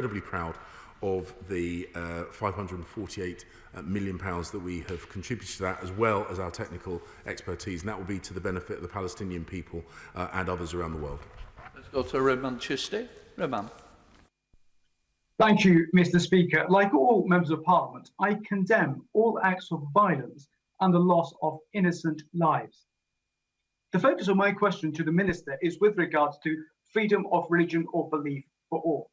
incredibly proud of the £548 million that we have contributed to that, as well as our technical expertise, and that will be to the benefit of the Palestinian people and others around the world. Let's go to Roman Chiste. Roman. Thank you, Mr. Speaker. Like all members of Parliament, I condemn all acts of violence and the loss of innocent lives. The focus of my question to the Minister is with regards to freedom of religion or belief for all.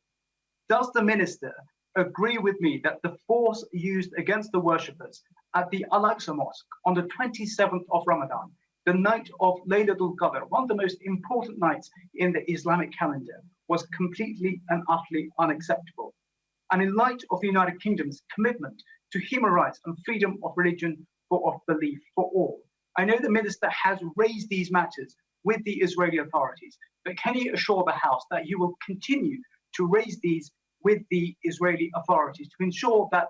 Does the Minister agree with me that the force used against the worshippers at the Al-Aqsa Mosque on the 27th of Ramadan, the night of Laylatul Qadr, one of the most important nights in the Islamic calendar, was completely and utterly unacceptable? And in light of the United Kingdom's commitment to human rights and freedom of religion or of belief for all, I know the Minister has raised these matters with the Israeli authorities, but can you assure the House that you will continue to raise these with the Israeli authorities to ensure that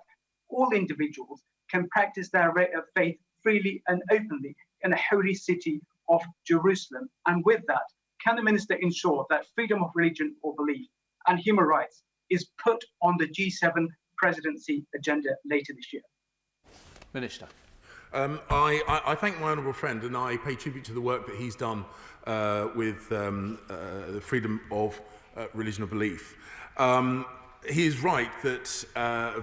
all individuals can practice their faith freely and openly in the holy city of Jerusalem? And with that, can the Minister ensure that freedom of religion or belief and human rights is put on the G7 presidency agenda later this year? Minister. I thank my honourable friend, and I pay tribute to the work that he's done with the freedom of religion or belief. He is right that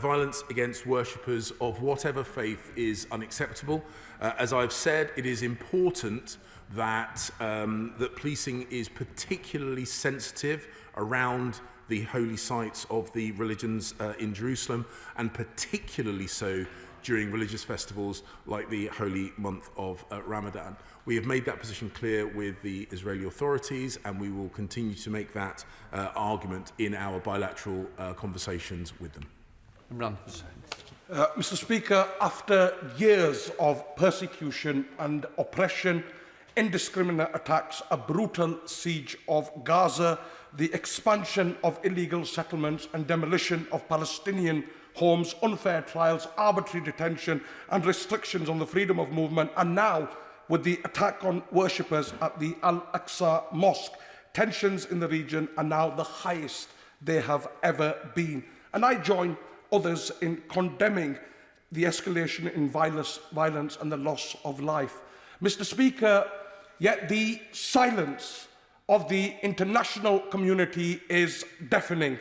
violence against worshippers of whatever faith is unacceptable. As I've said, it is important that that policing is particularly sensitive around the holy sites of the religions in Jerusalem, and particularly so during religious festivals like the holy month of Ramadan. We have made that position clear with the Israeli authorities, and we will continue to make that argument in our bilateral conversations with them. Mr. Speaker, after years of persecution and oppression, indiscriminate attacks, a brutal siege of Gaza, the expansion of illegal settlements and demolition of Palestinian homes, unfair trials, arbitrary detention and restrictions on the freedom of movement, and now with the attack on worshippers at the Al-Aqsa Mosque, tensions in the region are now the highest they have ever been. And I join others in condemning the escalation in violence and the loss of life. Mr. Speaker, yet the silence of the international community is deafening,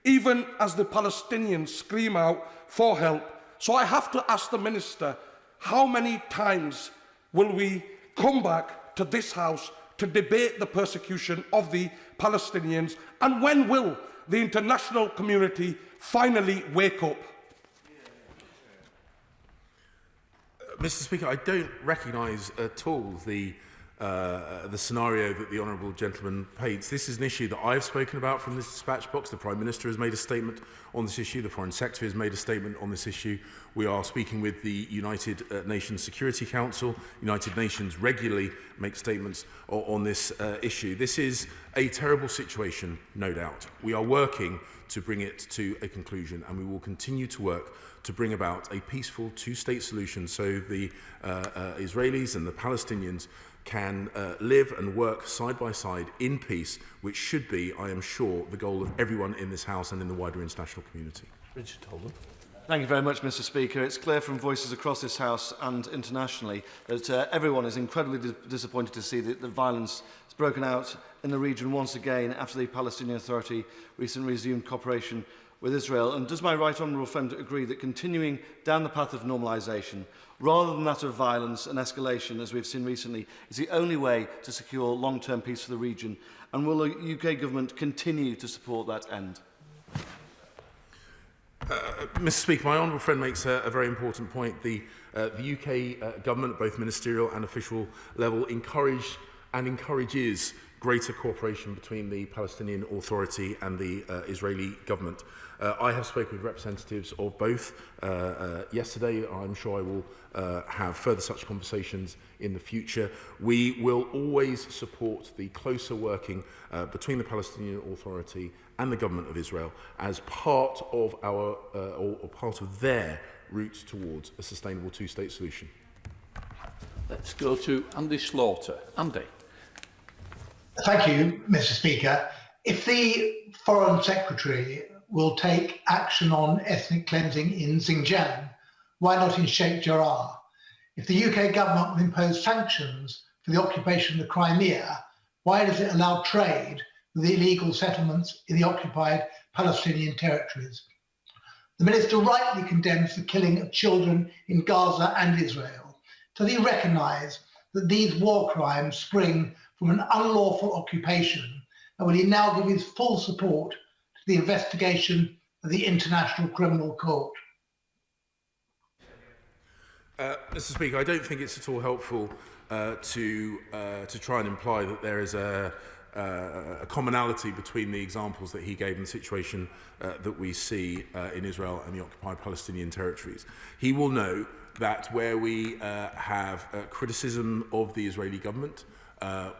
even as the Palestinians scream out for help. So I have to ask the Minister, how many times will we come back to this House to debate the persecution of the Palestinians, and when will the international community finally wake up? Mr. Speaker, I don't recognise at all the scenario that the honourable gentleman paints. This is an issue that I've spoken about from this dispatch box. The Prime Minister has made a statement on this issue. The Foreign Secretary has made a statement on this issue. We are speaking with the United Nations Security Council. United Nations regularly make statements on this issue. This is a terrible situation, no doubt. We are working to bring it to a conclusion, and we will continue to work to bring about a peaceful two-state solution so the Israelis and the Palestinians can live and work side by side in peace, which should be, I am sure, the goal of everyone in this House and in the wider international community. Richard Holden. Thank you very much, Mr. Speaker. It's clear from voices across this House and internationally that everyone is incredibly disappointed to see that the violence has broken out in the region once again after the Palestinian Authority recently resumed cooperation with Israel. And does my right honourable friend agree that continuing down the path of normalisation, rather than that of violence and escalation, as we've seen recently, is the only way to secure long-term peace for the region? And will the UK government continue to support that end? Mr. Speaker, my honourable friend makes a very important point. The UK government, at both ministerial and official level, encourages greater cooperation between the Palestinian Authority and the Israeli government. I have spoken with representatives of both yesterday. I'm sure I will have further such conversations in the future. We will always support the closer working between the Palestinian Authority and the government of Israel as part of our or part of their route towards a sustainable two-state solution. Let's go to Andy Slaughter. Andy. Thank you, Mr. Speaker. If the Foreign Secretary will take action on ethnic cleansing in Xinjiang, why not in Sheikh Jarrah? If the UK government will impose sanctions for the occupation of the Crimea, why does it allow trade with the illegal settlements in the occupied Palestinian territories? The Minister rightly condemns the killing of children in Gaza and Israel. Does he recognise that these war crimes spring from an unlawful occupation, and will he now give his full support to the investigation of the International Criminal Court? Mr. Speaker, I don't think it's at all helpful to try and imply that there is a commonality between the examples that he gave and the situation that we see in Israel and the occupied Palestinian territories. He will know that where we have criticism of the Israeli government,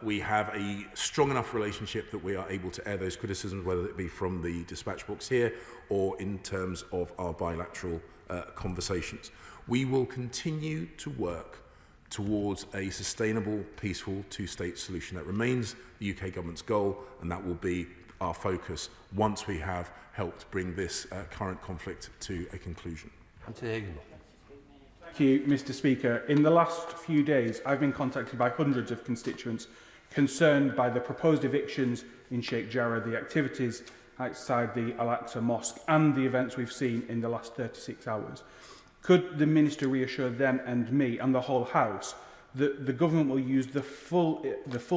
we have a strong enough relationship that we are able to air those criticisms, whether it be from the dispatch box here or in terms of our bilateral conversations. We will continue to work towards a sustainable, peaceful two-state solution. That remains the UK government's goal, and that will be our focus once we have helped bring this current conflict to a conclusion. Thank you, Mr. Speaker. In the last few days, I've been contacted by hundreds of constituents concerned by the proposed evictions in Sheikh Jarrah, the activities outside the Al-Aqsa Mosque, and the events we've seen in the last 36 hours. Could the Minister reassure them and me and the whole House that the government will use the full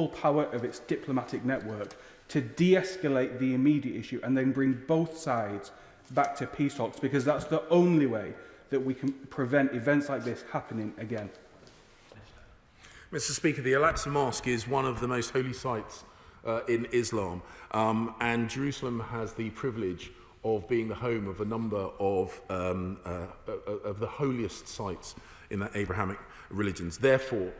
power of its diplomatic network to de-escalate the immediate issue and then bring both sides back to peace talks, because that's the only way that we can prevent events like this happening again? Mr. Speaker, the Al-Aqsa Mosque is one of the most holy sites in Islam, and Jerusalem has the privilege of being the home of a number of the holiest sites in the Abrahamic religions. Therefore,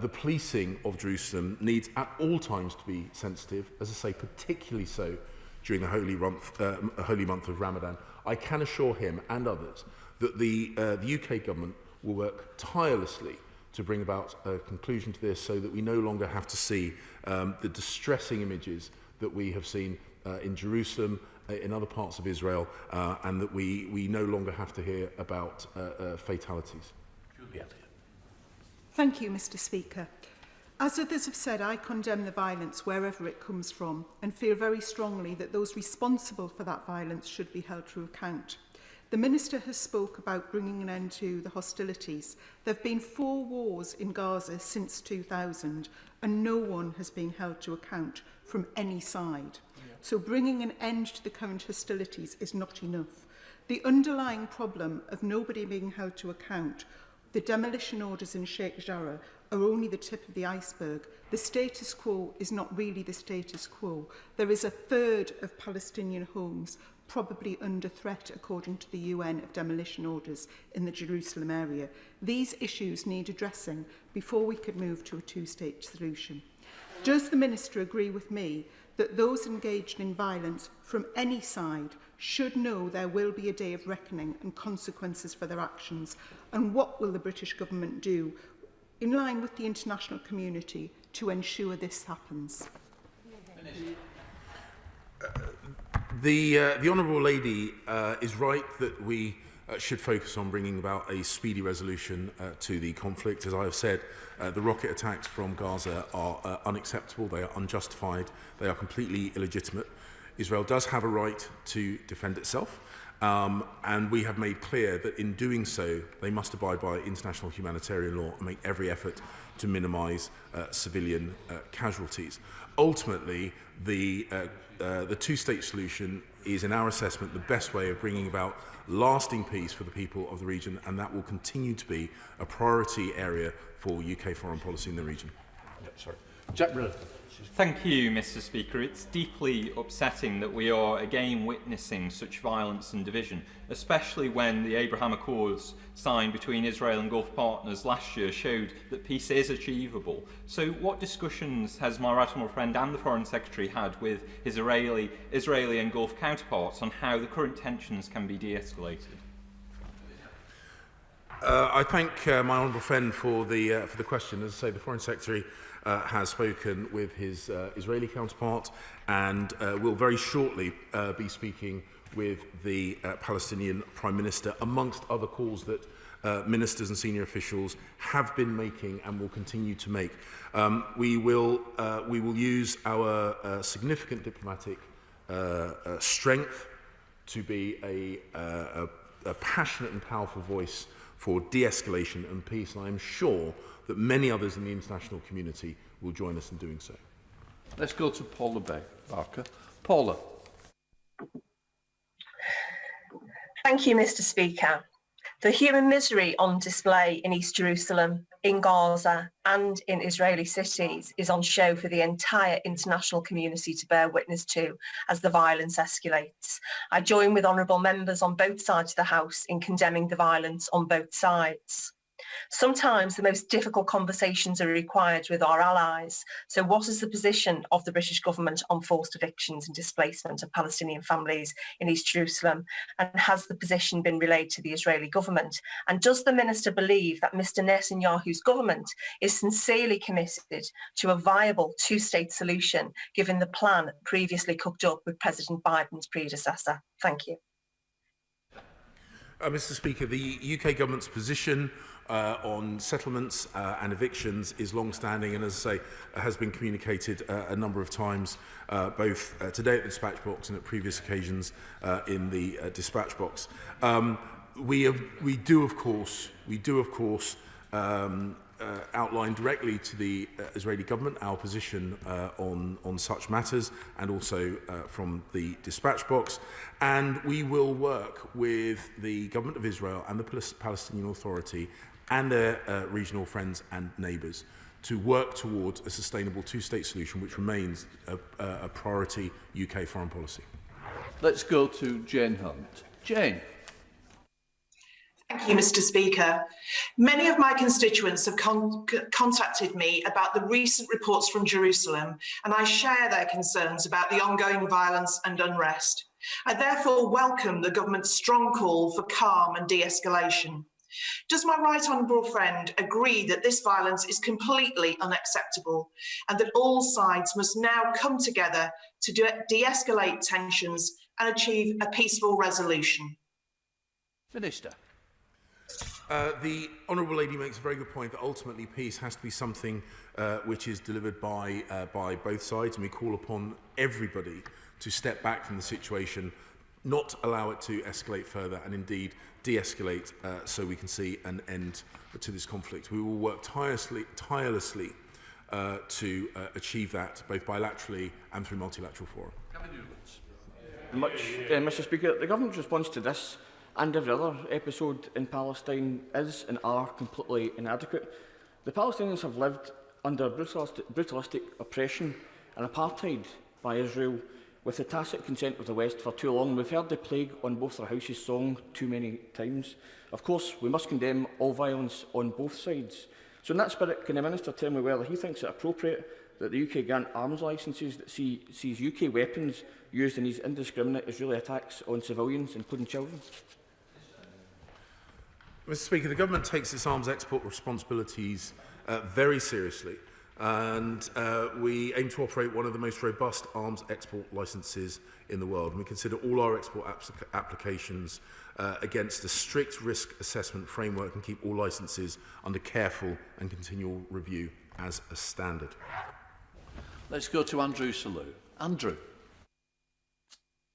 the policing of Jerusalem needs at all times to be sensitive, as I say, particularly so during the holy month of Ramadan. I can assure him and others that the UK government will work tirelessly to bring about a conclusion to this, so that we no longer have to see the distressing images that we have seen in Jerusalem, in other parts of Israel, and that we no longer have to hear about fatalities. Thank you, Mr. Speaker. As others have said, I condemn the violence wherever it comes from and feel very strongly that those responsible for that violence should be held to account. The Minister has spoke about bringing an end to the hostilities. There have been 4 wars in Gaza since 2000, and no one has been held to account from any side. So bringing an end to the current hostilities is not enough. The underlying problem of nobody being held to account, the demolition orders in Sheikh Jarrah, are only the tip of the iceberg. The status quo is not really the status quo. There is a third of Palestinian homes probably under threat, according to the UN, of demolition orders in the Jerusalem area. These issues need addressing before we could move to a two-state solution. Does the Minister agree with me that those engaged in violence from any side should know there will be a day of reckoning and consequences for their actions? And what will the British government do, in line with the international community, to ensure this happens? The Honourable Lady is right that we should focus on bringing about a speedy resolution to the conflict. As I have said, the rocket attacks from Gaza are unacceptable, they are unjustified, they are completely illegitimate. Israel does have a right to defend itself, and we have made clear that in doing so, they must abide by international humanitarian law and make every effort to minimise civilian casualties. Ultimately, the two-state solution is, in our assessment, the best way of bringing about lasting peace for the people of the region, and that will continue to be a priority area for UK foreign policy in the region. Jack Brilliant. Thank you, Mr. Speaker. It's deeply upsetting that we are again witnessing such violence and division, especially when the Abraham Accords signed between Israel and Gulf partners last year showed that peace is achievable. So what discussions has my right honourable friend and the Foreign Secretary had with his Israeli and Gulf counterparts on how the current tensions can be de-escalated? I thank my honourable friend for the question. As I say, the Foreign Secretary has spoken with his Israeli counterpart and will very shortly be speaking with the Palestinian Prime Minister, amongst other calls that ministers and senior officials have been making and will continue to make. We will use our significant diplomatic strength to be a passionate and powerful voice for de-escalation and peace, and I am sure that many others in the international community will join us in doing so. Let's go to Paula Barker. Paula. Thank you, Mr. Speaker. The human misery on display in East Jerusalem, in Gaza and in Israeli cities is on show for the entire international community to bear witness to as the violence escalates. I join with honourable members on both sides of the House in condemning the violence on both sides. Sometimes the most difficult conversations are required with our allies. So what is the position of the British government on forced evictions and displacement of Palestinian families in East Jerusalem? And has the position been relayed to the Israeli government? And does the minister believe that Mr. Netanyahu's government is sincerely committed to a viable two-state solution, given the plan previously cooked up with President Biden's predecessor? Thank you. Mr. Speaker, the UK government's position on settlements and evictions is long-standing and, as I say, has been communicated a number of times, both today at the dispatch box and at previous occasions in the dispatch box. We do, of course, outline directly to the Israeli government our position on such matters, and also from the dispatch box. And we will work with the government of Israel and the Palestinian Authority and their regional friends and neighbours to work towards a sustainable two-state solution, which remains a priority UK foreign policy. Let's go to Jane Hunt. Jane. Thank you, Mr. Speaker. Many of my constituents have contacted me about the recent reports from Jerusalem, and I share their concerns about the ongoing violence and unrest. I therefore welcome the government's strong call for calm and de-escalation. Does my right honourable friend agree that this violence is completely unacceptable and that all sides must now come together to de-escalate tensions and achieve a peaceful resolution? Minister. The Honourable Lady makes a very good point that ultimately peace has to be something which is delivered by both sides, and we call upon everybody to step back from the situation, not allow it to escalate further, and indeed de-escalate so we can see an end to this conflict. We will work tirelessly to achieve that, both bilaterally and through multilateral fora. Mr. Speaker, the government's response to this and every other episode in Palestine is and are completely inadequate. The Palestinians have lived under brutalistic oppression and apartheid by Israel with the tacit consent of the West for too long. We've heard the plague on both their houses song too many times. Of course, we must condemn all violence on both sides. So in that spirit, can the Minister tell me whether he thinks it appropriate that the UK grant arms licences that sees UK weapons used in these indiscriminate Israeli attacks on civilians, including children? Mr. Speaker, the government takes its arms export responsibilities very seriously, and we aim to operate one of the most robust arms export licences in the world. And we consider all our export applications against a strict risk assessment framework and keep all licences under careful and continual review as a standard. Let's go to Andrew Selou. Andrew.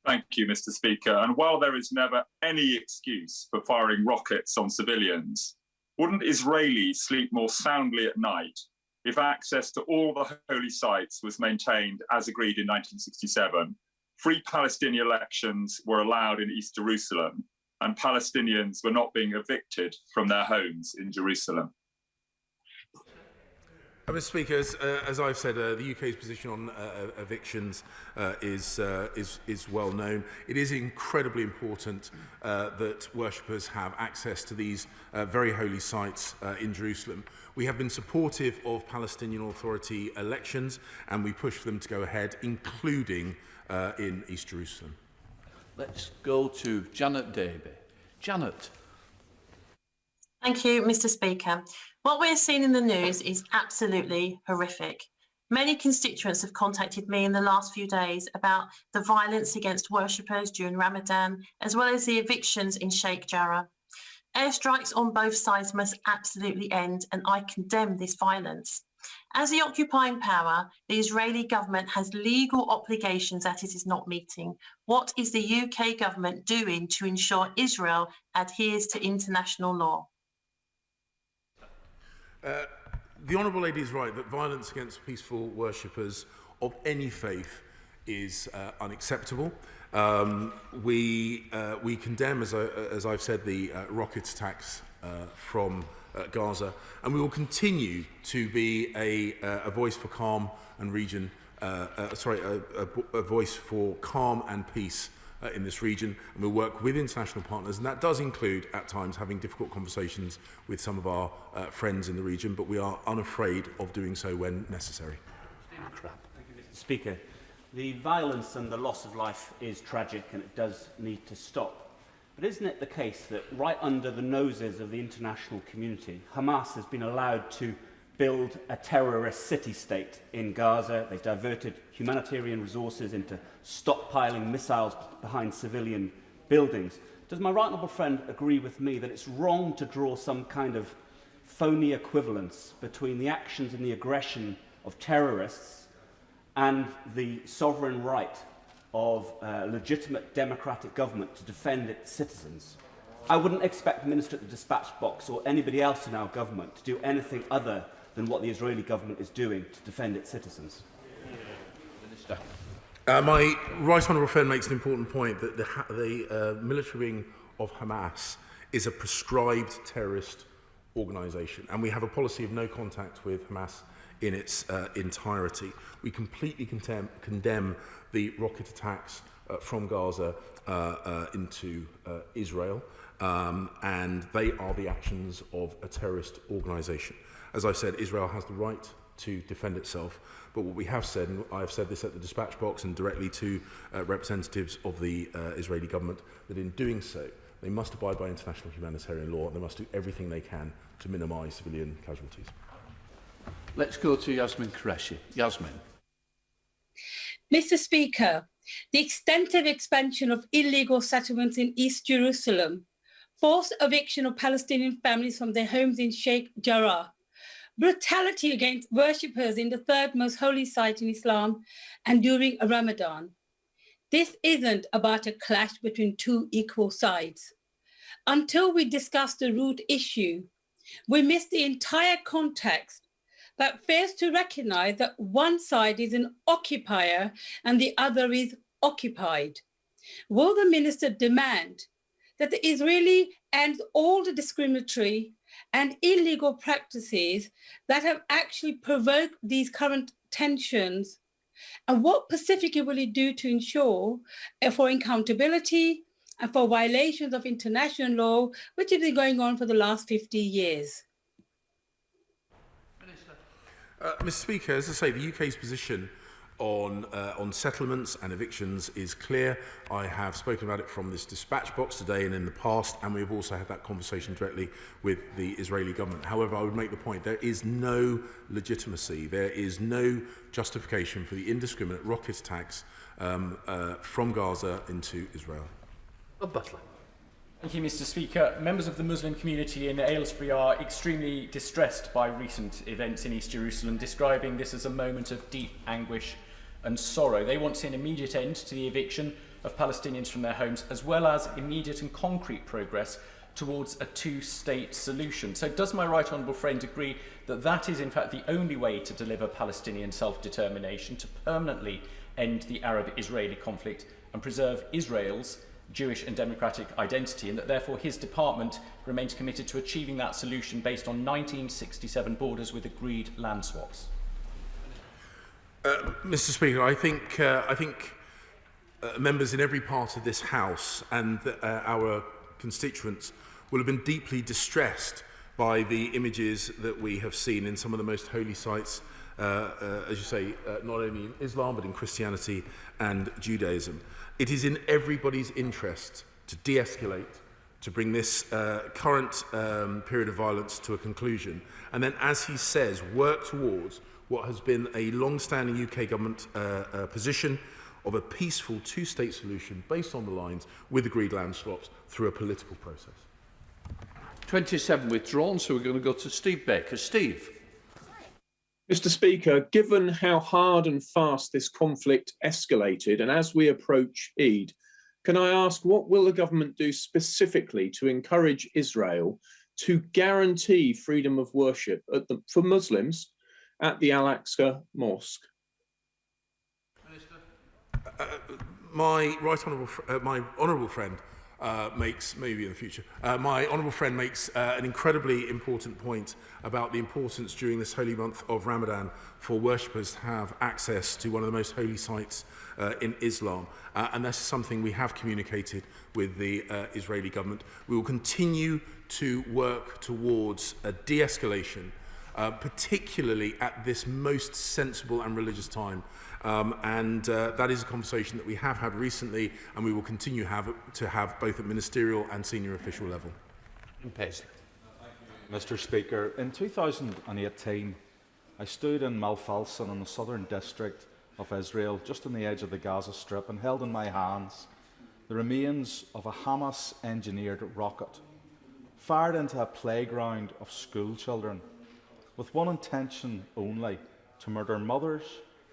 Thank you, Mr. Speaker. And while there is never any excuse for firing rockets on civilians, wouldn't Israelis sleep more soundly at night if access to all the holy sites was maintained as agreed in 1967, free Palestinian elections were allowed in East Jerusalem, and Palestinians were not being evicted from their homes in Jerusalem? Mr. Speaker, as I've said, the UK's position on evictions is well known. It is incredibly important that worshippers have access to these very holy sites in Jerusalem. We have been supportive of Palestinian Authority elections, and we push for them to go ahead, including in East Jerusalem. Let's go to Janet Davey. Janet. Thank you, Mr. Speaker. What we're seeing in the news is absolutely horrific. Many constituents have contacted me in the last few days about the violence against worshippers during Ramadan, as well as the evictions in Sheikh Jarrah. Airstrikes on both sides must absolutely end, and I condemn this violence. As the occupying power, the Israeli government has legal obligations that it is not meeting. What is the UK government doing to ensure Israel adheres to international law? The Honourable Lady is right that violence against peaceful worshippers of any faith is unacceptable. We condemn, as I've said, the rocket attacks from Gaza, and we will continue to be a voice for calm and a voice for calm and peace in this region, and we'll work with international partners, and that does include at times having difficult conversations with some of our friends in the region, but we are unafraid of doing so when necessary. Thank you, Mr. Speaker. The violence and the loss of life is tragic, and it does need to stop. But isn't it the case that right under the noses of the international community, Hamas has been allowed to build a terrorist city-state in Gaza? They've diverted humanitarian resources into stockpiling missiles behind civilian buildings. Does my right honourable friend agree with me that it's wrong to draw some kind of phony equivalence between the actions and the aggression of terrorists and the sovereign right of a legitimate democratic government to defend its citizens? I wouldn't expect the Minister at the Dispatch Box or anybody else in our government to do anything other than what the Israeli government is doing to defend its citizens. Minister. My right honourable friend makes an important point that the military wing of Hamas is a prescribed terrorist organisation, and we have a policy of no contact with Hamas in its entirety. We completely condemn the rocket attacks from Gaza into Israel, and they are the actions of a terrorist organisation. As I said, Israel has the right to defend itself, but what we have said, and I have said this at the dispatch box and directly to representatives of the Israeli government, that in doing so, they must abide by international humanitarian law, and they must do everything they can to minimise civilian casualties. Let's go to Yasmin Qureshi. Yasmin. Mr. Speaker, the extensive expansion of illegal settlements in East Jerusalem, forced eviction of Palestinian families from their homes in Sheikh Jarrah, brutality against worshippers in the third most holy site in Islam and during Ramadan. This isn't about a clash between two equal sides. Until we discuss the root issue, we miss the entire context that fails to recognize that one side is an occupier and the other is occupied. Will the minister demand that the Israeli ends all the discriminatory and illegal practices that have actually provoked these current tensions? And what specifically will he do to ensure for accountability and for violations of international law, which have been going on for the last 50 years? Mr. Speaker, as I say, the UK's position on settlements and evictions is clear. I have spoken about it from this dispatch box today and in the past, and we've also had that conversation directly with the Israeli government. However, I would make the point there is no legitimacy, there is no justification for the indiscriminate rocket attacks from Gaza into Israel. Butler. Thank you, Mr. Speaker. Members of the Muslim community in Aylesbury are extremely distressed by recent events in East Jerusalem, describing this as a moment of deep anguish and sorrow. They want to see an immediate end to the eviction of Palestinians from their homes, as well as immediate and concrete progress towards a two-state solution. So does my right honourable friend agree that that is in fact the only way to deliver Palestinian self-determination, to permanently end the Arab-Israeli conflict and preserve Israel's Jewish and democratic identity, and that therefore his department remains committed to achieving that solution based on 1967 borders with agreed land swaps? Mr. Speaker, I think members in every part of this House and our constituents will have been deeply distressed by the images that we have seen in some of the most holy sites, as you say, not only in Islam but in Christianity and Judaism. It is in everybody's interest to de-escalate, to bring this current period of violence to a conclusion, and then, as he says, work towards what has been a long-standing UK government position of a peaceful two-state solution based on the lines with agreed land swaps through a political process. 27 withdrawn, so we're going to go to Steve Baker. Steve. Mr. Speaker, given how hard and fast this conflict escalated, and as we approach Eid, can I ask what will the government do specifically to encourage Israel to guarantee freedom of worship for Muslims at the Al-Aqsa Mosque? My honourable friend makes, maybe in the future, my honourable friend makes an incredibly important point about the importance during this holy month of Ramadan for worshippers to have access to one of the most holy sites in Islam. And that's something we have communicated with the Israeli government. We will continue to work towards a de-escalation, particularly at this most sensible and religious time. That is a conversation that we have had recently, and we will continue to have both at ministerial and senior official level. Mr. Speaker, in 2018, I stood in Malfalson in the southern district of Israel, just on the edge of the Gaza Strip, and held in my hands the remains of a Hamas-engineered rocket fired into a playground of school children, with one intention only: to murder mothers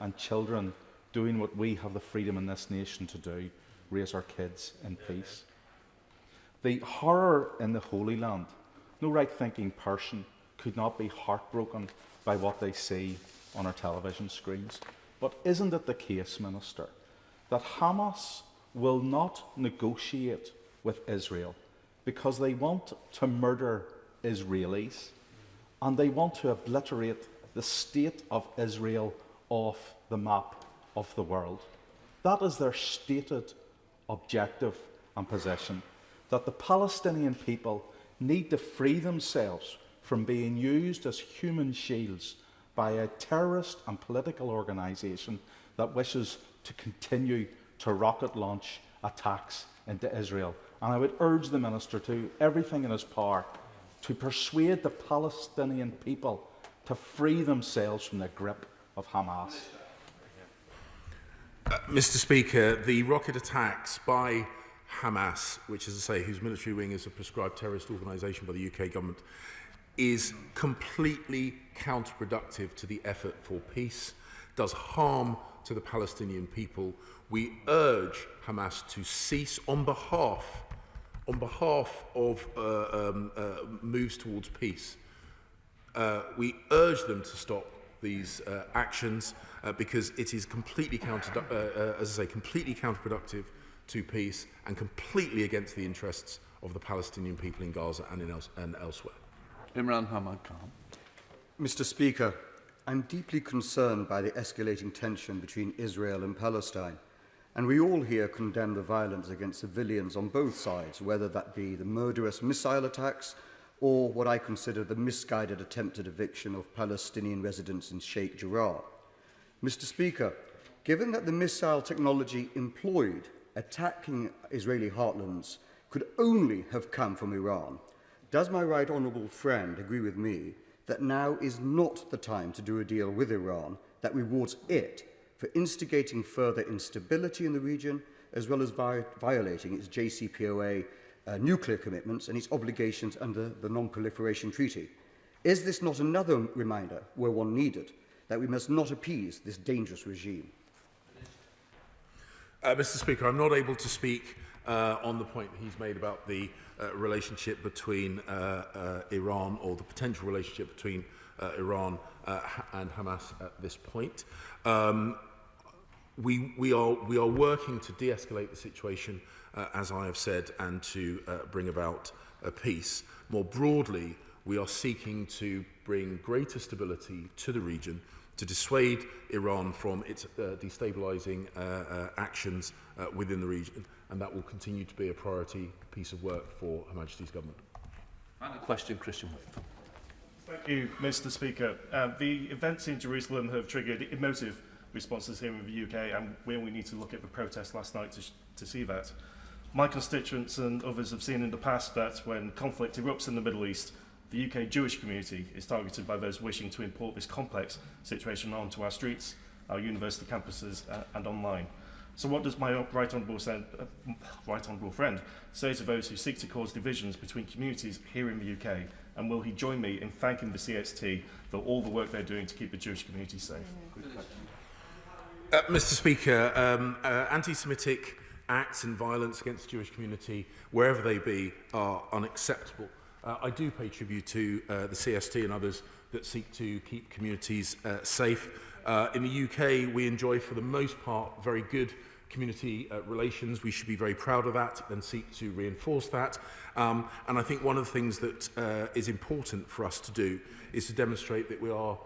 and children doing what we have the freedom in this nation to do, raise our kids in peace. The horror in the Holy Land. No right-thinking person could not be heartbroken by what they see on our television screens. But isn't it the case, Minister, that Hamas will not negotiate with Israel because they want to murder Israelis and they want to obliterate the state of Israel off the map of the world? That is their stated objective and position, that the Palestinian people need to free themselves from being used as human shields by a terrorist and political organisation that wishes to continue to rocket launch attacks into Israel. And I would urge the Minister to do everything in his power to persuade the Palestinian people to free themselves from the grip of Hamas. Mr. Speaker, the rocket attacks by Hamas, which, as I say, whose military wing is a prescribed terrorist organisation by the UK government, is completely counterproductive to the effort for peace, does harm to the Palestinian people. We urge Hamas to cease on behalf of moves towards peace. We urge them to stop these actions because it is completely completely counterproductive to peace and completely against the interests of the Palestinian people in Gaza and elsewhere. Imran Hamad Khan. Mr. Speaker, I'm deeply concerned by the escalating tension between Israel and Palestine, and we all here condemn the violence against civilians on both sides, whether that be the murderous missile attacks or what I consider the misguided attempted eviction of Palestinian residents in Sheikh Jarrah. Mr. Speaker, given that the missile technology employed attacking Israeli heartlands could only have come from Iran, does my right honourable friend agree with me that now is not the time to do a deal with Iran that rewards it for instigating further instability in the region, as well as violating its JCPOA nuclear commitments and its obligations under the Non-Proliferation Treaty? Is this not another reminder, where one needed, that we must not appease this dangerous regime? Mr. Speaker, I'm not able to speak on the point that he's made about the relationship between Iran, or the potential relationship between Iran and Hamas at this point. We are working to de-escalate the situation, as I have said, and to bring about a peace. More broadly, we are seeking to bring greater stability to the region, to dissuade Iran from its destabilising actions within the region, and that will continue to be a priority piece of work for Her Majesty's government. Final question, Christian Whitfield. Thank you, Mr. Speaker. The events in Jerusalem have triggered emotive responses here in the UK, and we only need to look at the protest last night to see that. My constituents and others have seen in the past that when conflict erupts in the Middle East, The UK Jewish community is targeted by those wishing to import this complex situation onto our streets, our university campuses and online. So what does my right honourable friend say to those who seek to cause divisions between communities here in the UK? And will he join me in thanking the CST for all the work they're doing to keep the Jewish community safe? Mr. Speaker, anti-Semitic acts and violence against the Jewish community, wherever they be, are unacceptable. I do pay tribute to the CST and others that seek to keep communities safe. In the UK, we enjoy, for the most part, very good community relations. We should be very proud of that and seek to reinforce that. And I think one of the things that is important for us to do is to demonstrate that we are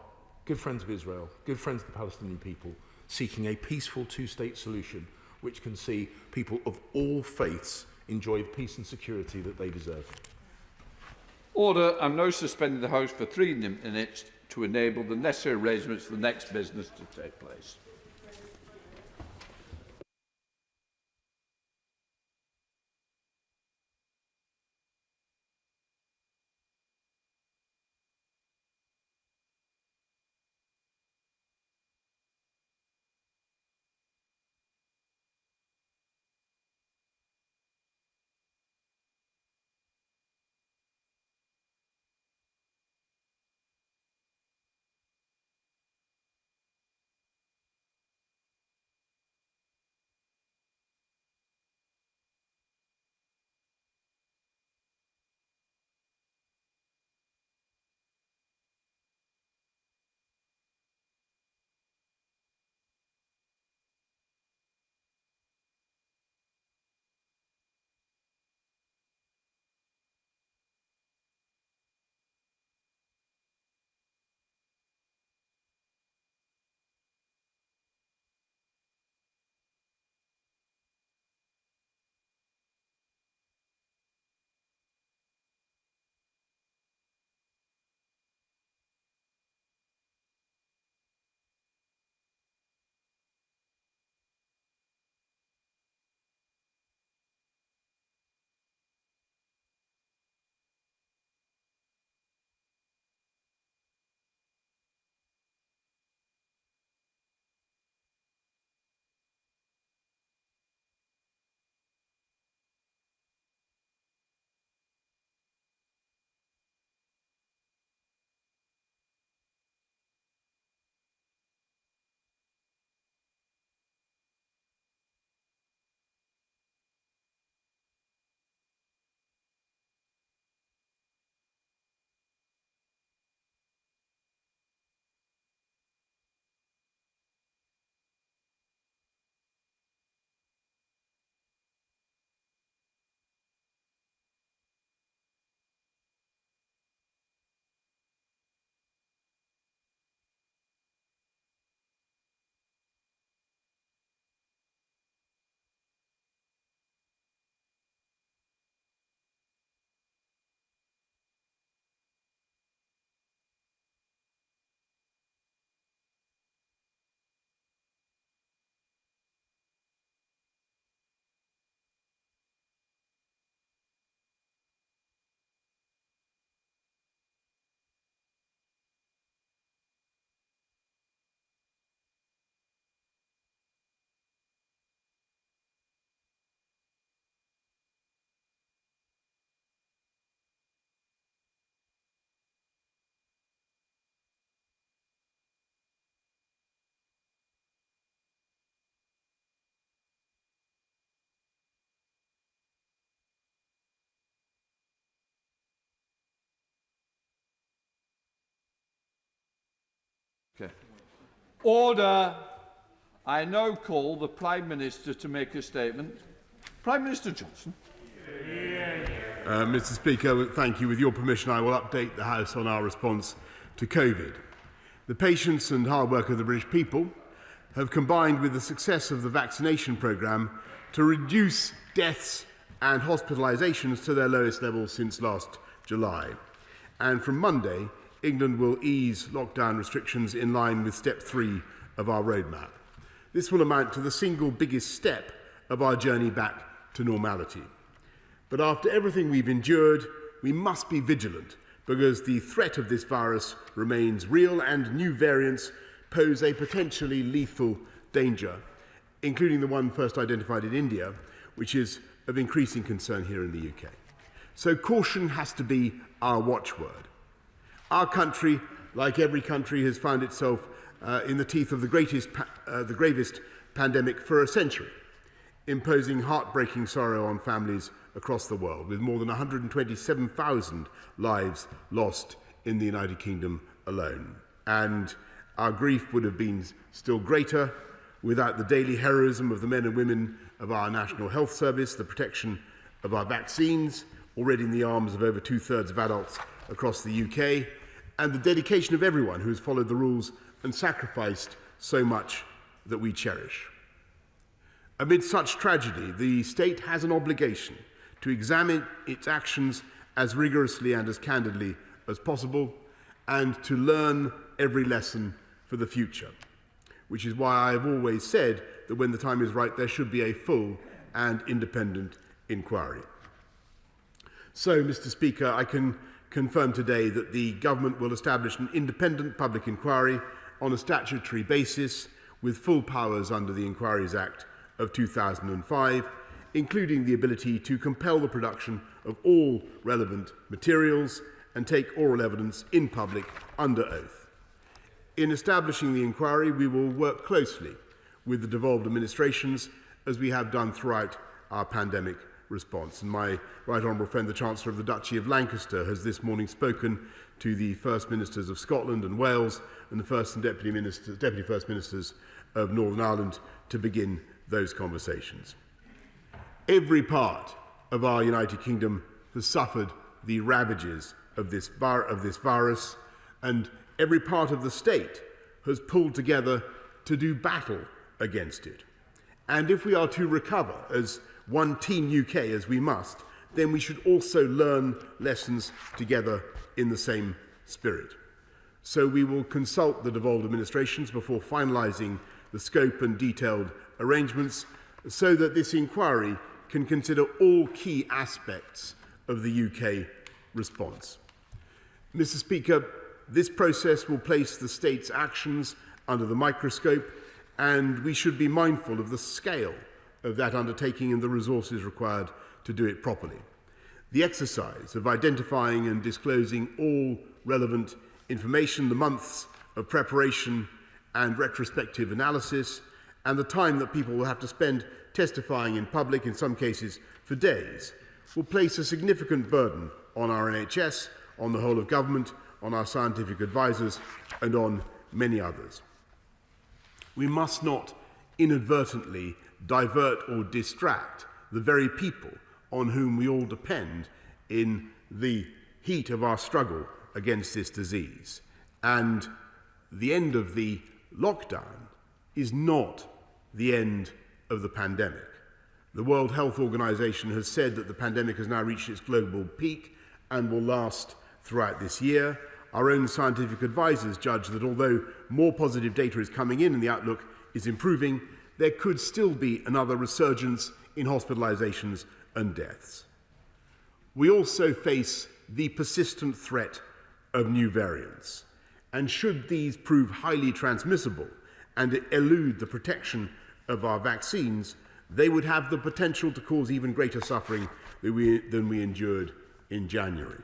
good friends of Israel, good friends of the Palestinian people, seeking a peaceful two-state solution which can see people of all faiths enjoy the peace and security that they deserve. Order. I'm now suspending the House for 3 minutes to enable the necessary arrangements for the next business to take place. Okay. Order. I now call the Prime Minister to make a statement. Prime Minister Johnson. Mr. Speaker, thank you. With your permission, I will update the House on our response to COVID. The patience and hard work of the British people have combined with the success of the vaccination programme to reduce deaths and hospitalisations to their lowest level since last July. And from Monday, England will ease lockdown restrictions in line with step 3 of our roadmap. This will amount to the single biggest step of our journey back to normality. But after everything we've endured, we must be vigilant because the threat of this virus remains real and new variants pose a potentially lethal danger, including the one first identified in India, which is of increasing concern here in the UK. So caution has to be our watchword. Our country, like every country, has found itself in the teeth of the gravest pandemic for a century, imposing heartbreaking sorrow on families across the world, with more than 127,000 lives lost in the United Kingdom alone. And our grief would have been still greater without the daily heroism of the men and women of our National Health Service, the protection of our vaccines, already in the arms of over 2/3 of adults across the UK, and the dedication of everyone who has followed the rules and sacrificed so much that we cherish. Amid such tragedy, the state has an obligation to examine its actions as rigorously and as candidly as possible, and to learn every lesson for the future, which is why I have always said that when the time is right, there should be a full and independent inquiry. So, Mr. Speaker, I can confirm today that the government will establish an independent public inquiry on a statutory basis with full powers under the Inquiries Act of 2005, including the ability to compel the production of all relevant materials and take oral evidence in public under oath. In establishing the inquiry, we will work closely with the devolved administrations, as we have done throughout our pandemic response. And my right honourable friend, the Chancellor of the Duchy of Lancaster, has this morning spoken to the First Ministers of Scotland and Wales and the First and Deputy First Ministers of Northern Ireland to begin those conversations. Every part of our United Kingdom has suffered the ravages of this virus, and every part of the state has pulled together to do battle against it. And if we are to recover as one Team UK, as we must, then we should also learn lessons together in the same spirit. So we will consult the devolved administrations before finalising the scope and detailed arrangements, so that this inquiry can consider all key aspects of the UK response. Mr. Speaker, this process will place the state's actions under the microscope, and we should be mindful of the scale of that undertaking and the resources required to do it properly. The exercise of identifying and disclosing all relevant information, the months of preparation and retrospective analysis, and the time that people will have to spend testifying in public, in some cases for days, will place a significant burden on our NHS, on the whole of government, on our scientific advisors, and on many others. We must not inadvertently divert or distract the very people on whom we all depend in the heat of our struggle against this disease. And the end of the lockdown is not the end of the pandemic. The World Health Organization has said that the pandemic has now reached its global peak and will last throughout this year. Our own scientific advisors judge that although more positive data is coming in and the outlook is improving, there could still be another resurgence in hospitalizations and deaths. We also face the persistent threat of new variants, and should these prove highly transmissible and elude the protection of our vaccines, they would have the potential to cause even greater suffering than we endured in January.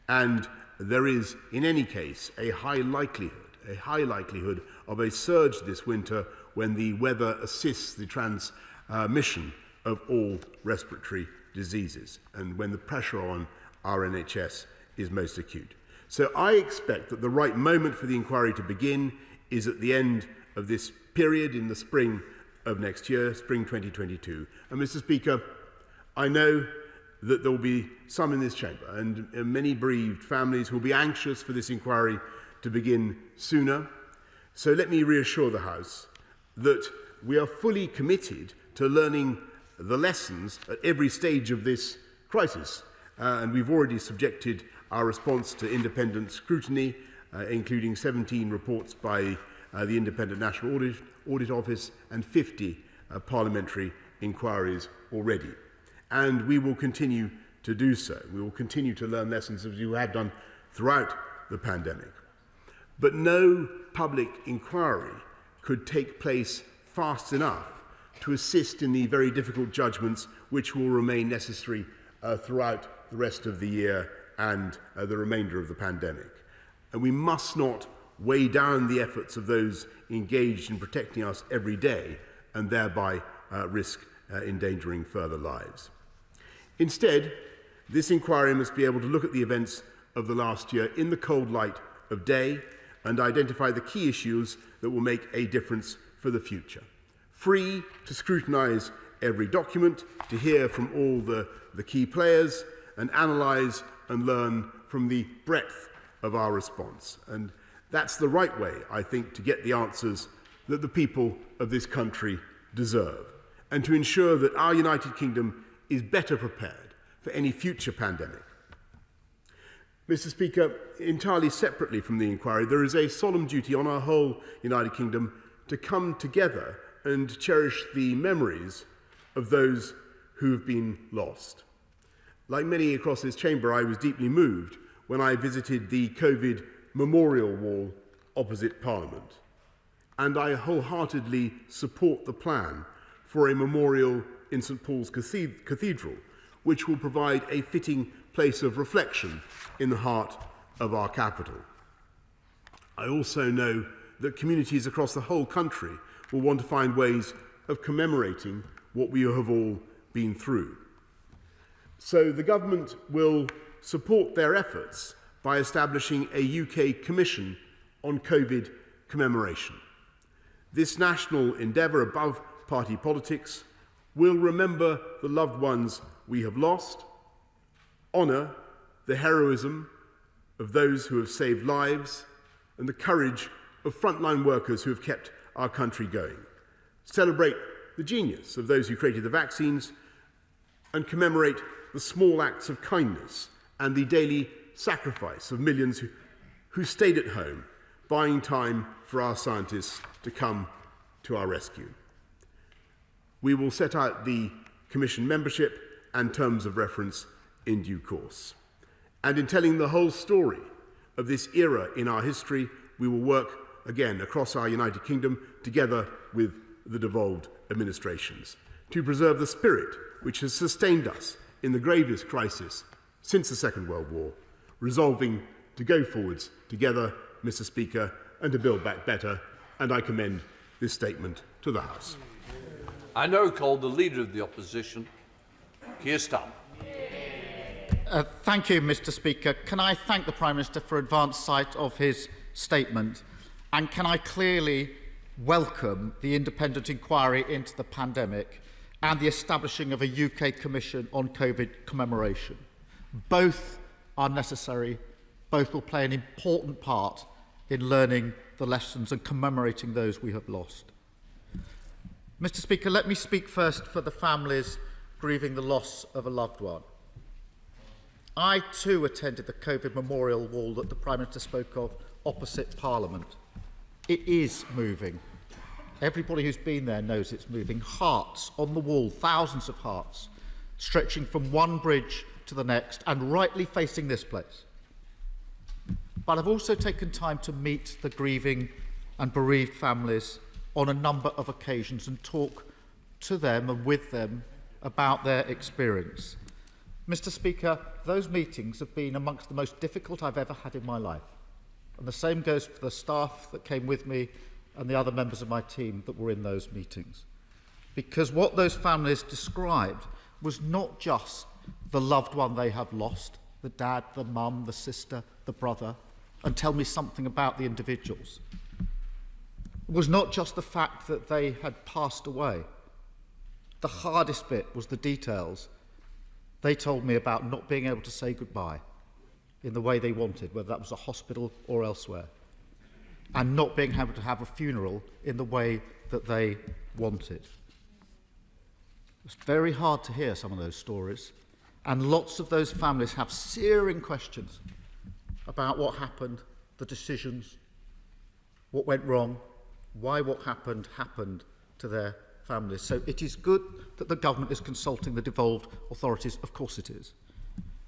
And there is, in any case, a high likelihood of a surge this winter when the weather assists the transmission of all respiratory diseases and when the pressure on our NHS is most acute. So I expect that the right moment for the inquiry to begin is at the end of this period in the spring of next year, spring 2022. And Mr. Speaker, I know that there will be some in this chamber and many bereaved families who will be anxious for this inquiry to begin sooner. So let me reassure the House that we are fully committed to learning the lessons at every stage of this crisis. And we've already subjected our response to independent scrutiny, including 17 reports by the Independent National Audit Office and 50 parliamentary inquiries already. And we will continue to do so. We will continue to learn lessons as you have done throughout the pandemic. But no public inquiry could take place fast enough to assist in the very difficult judgments which will remain necessary throughout the rest of the year and the remainder of the pandemic. And we must not weigh down the efforts of those engaged in protecting us every day and thereby risk endangering further lives. Instead, this inquiry must be able to look at the events of the last year in the cold light of day and identify the key issues that will make a difference for the future. Free to scrutinise every document, to hear from all the key players, and analyse and learn from the breadth of our response. And that's the right way, I think, to get the answers that the people of this country deserve, and to ensure that our United Kingdom is better prepared for any future pandemic. Mr. Speaker, entirely separately from the inquiry, there is a solemn duty on our whole United Kingdom to come together and cherish the memories of those who have been lost. Like many across this chamber, I was deeply moved when I visited the Covid memorial wall opposite Parliament. And I wholeheartedly support the plan for a memorial in St Paul's Cathedral, which will provide a fitting place of reflection in the heart of our capital. I also know that communities across the whole country will want to find ways of commemorating what we have all been through. So the government will support their efforts by establishing a UK Commission on Covid commemoration. This national endeavour above party politics will remember the loved ones we have lost, honour the heroism of those who have saved lives and the courage of frontline workers who have kept our country going, celebrate the genius of those who created the vaccines, and commemorate the small acts of kindness and the daily sacrifice of millions who stayed at home, buying time for our scientists to come to our rescue. We will set out the Commission membership and terms of reference in due course. And in telling the whole story of this era in our history, we will work again across our United Kingdom together with the devolved administrations to preserve the spirit which has sustained us in the gravest crisis since the Second World War, resolving to go forwards together, Mr. Speaker, and to build back better, and I commend this statement to the House. I now call the Leader of the Opposition, Keir Starmer. Thank you, Mr. Speaker. Can I thank the Prime Minister for advance sight of his statement, and can I clearly welcome the independent inquiry into the pandemic and the establishing of a UK Commission on Covid commemoration. Both are necessary, both will play an important part in learning the lessons and commemorating those we have lost. Mr. Speaker, let me speak first for the families grieving the loss of a loved one. I too attended the Covid memorial wall that the Prime Minister spoke of opposite Parliament. It is moving. Everybody who's been there knows it's moving. Hearts on the wall, thousands of hearts, stretching from one bridge to the next and rightly facing this place. But I've also taken time to meet the grieving and bereaved families on a number of occasions and talk to them and with them about their experience. Mr. Speaker, those meetings have been amongst the most difficult I've ever had in my life. And the same goes for the staff that came with me and the other members of my team that were in those meetings. Because what those families described was not just the loved one they have lost, the dad, the mum, the sister, the brother, and tell me something about the individuals. It was not just the fact that they had passed away. The hardest bit was the details. They told me about not being able to say goodbye in the way they wanted, whether that was a hospital or elsewhere, and not being able to have a funeral in the way that they wanted. It's very hard to hear some of those stories, and lots of those families have searing questions about what happened, the decisions, what went wrong, why what happened to their families. So it is good that the government is consulting the devolved authorities, of course it is.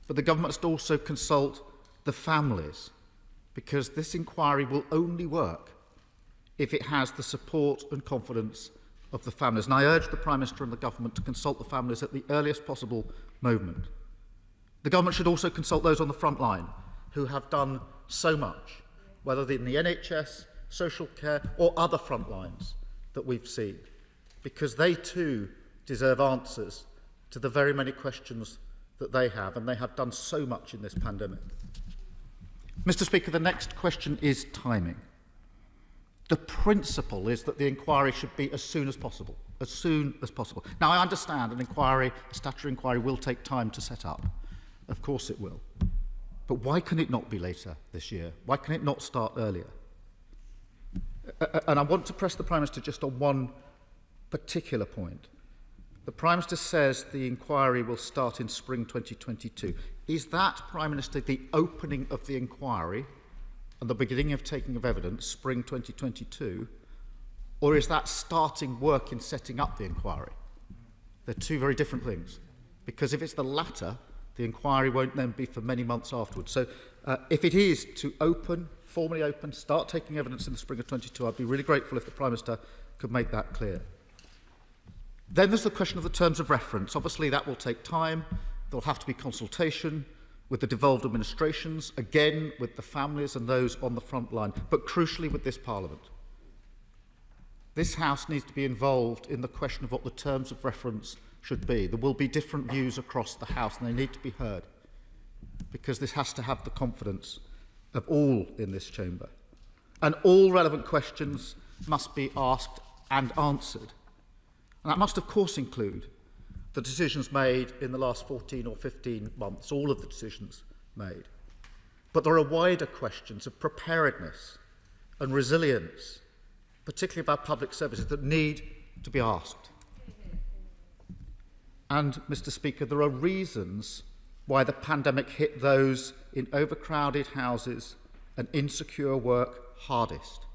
But the government must also consult the families, because this inquiry will only work if it has the support and confidence of the families. And I urge the Prime Minister and the Government to consult the families at the earliest possible moment. The Government should also consult those on the front line who have done so much, whether in the NHS, social care or other front lines that we've seen, because they too deserve answers to the very many questions that they have, and they have done so much in this pandemic. Mr. Speaker, the next question is timing. The principle is that the inquiry should be as soon as possible, as soon as possible. Now, I understand an inquiry, a statutory inquiry, will take time to set up. Of course it will. But why can it not be later this year? Why can it not start earlier? And I want to press the Prime Minister just on one particular point. The Prime Minister says the inquiry will start in spring 2022. Is that, Prime Minister, the opening of the inquiry and the beginning of taking of evidence, spring 2022, or is that starting work in setting up the inquiry? They're two very different things. Because if it's the latter, the inquiry won't then be for many months afterwards. So if it is to open, formally open, start taking evidence in the spring of 22, I'd be really grateful if the Prime Minister could make that clear. Then there's the question of the terms of reference. Obviously, that will take time. There will have to be consultation with the devolved administrations, again with the families and those on the front line, but crucially with this Parliament. This House needs to be involved in the question of what the terms of reference should be. There will be different views across the House, and they need to be heard, because this has to have the confidence of all in this chamber. And all relevant questions must be asked and answered. And that must, of course, include the decisions made in the last 14 or 15 months, all of the decisions made. But there are wider questions of preparedness and resilience, particularly of our public services, that need to be asked. And, Mr. Speaker, there are reasons why the pandemic hit those in overcrowded houses and insecure work hardest.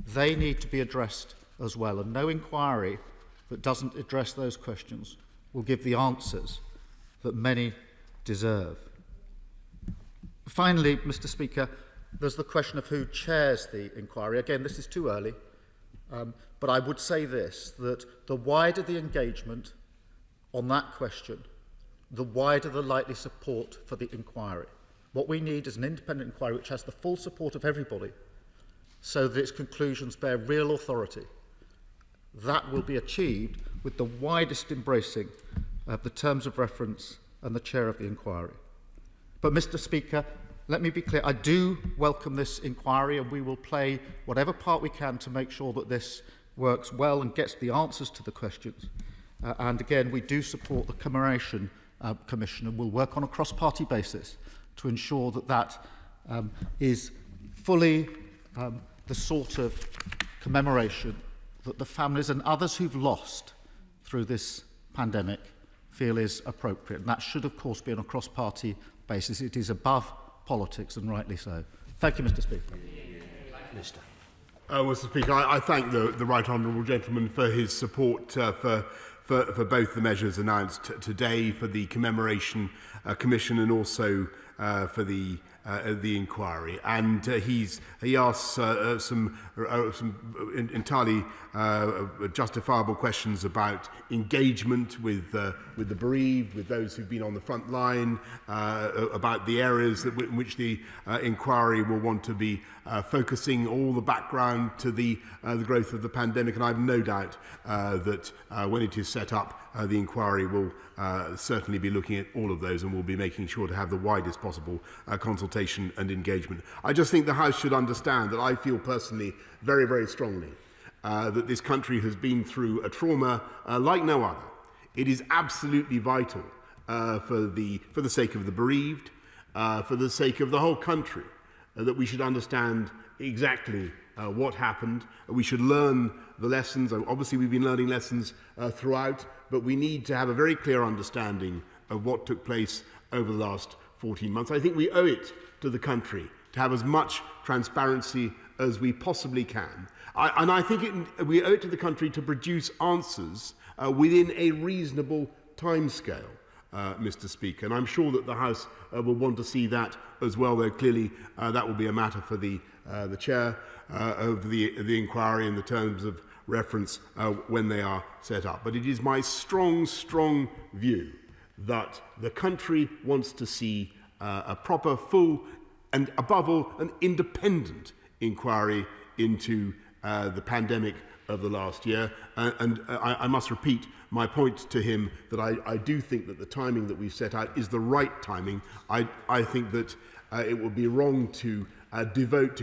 They need to be addressed as well, and no inquiry that doesn't address those questions will give the answers that many deserve. Finally, Mr. Speaker, there's the question of who chairs the inquiry. Again, this is too early, but I would say this, that the wider the engagement on that question, the wider the likely support for the inquiry. What we need is an independent inquiry which has the full support of everybody, so that its conclusions bear real authority. That will be achieved with the widest embracing of the terms of reference and the chair of the inquiry. But, Mr. Speaker, let me be clear, I do welcome this inquiry, and we will play whatever part we can to make sure that this works well and gets the answers to the questions. And again, we do support the Commemoration Commission, and will work on a cross-party basis to ensure that that is fully the sort of commemoration that the families and others who've lost through this pandemic feel is appropriate. And that should, of course, be on a cross-party basis. It is above politics, and rightly so. Thank you, Mr. Speaker. Mr. Mr. Speaker, I thank the Right Honourable Gentleman for his support for both the measures announced today, for the Commemoration Commission, and also for the inquiry. And he asks some entirely justifiable questions about engagement with the bereaved, with those who've been on the front line, about the areas in which the inquiry will want to be focusing, all the background to the growth of the pandemic. And I have no doubt that when it is set up, the inquiry will certainly be looking at all of those, and will be making sure to have the widest possible consultation and engagement. I just think the House should understand that I feel personally very, very strongly that this country has been through a trauma like no other. It is absolutely vital for the sake of the bereaved, for the sake of the whole country, that we should understand exactly what happened. We should learn the lessons. Obviously, we've been learning lessons throughout, but we need to have a very clear understanding of what took place over the last 14 months. I think we owe it to the country to have as much transparency as we possibly can. And I think we owe it to the country to produce answers within a reasonable timescale. Mr. Speaker. And I'm sure that the House will want to see that as well, though clearly that will be a matter for the chair of the inquiry in the terms of reference when they are set up. But it is my strong view that the country wants to see a proper, full, and above all, an independent inquiry into the pandemic of the last year. I must repeat my point to him that I do think that the timing that we've set out is the right timing. I think that it would be wrong to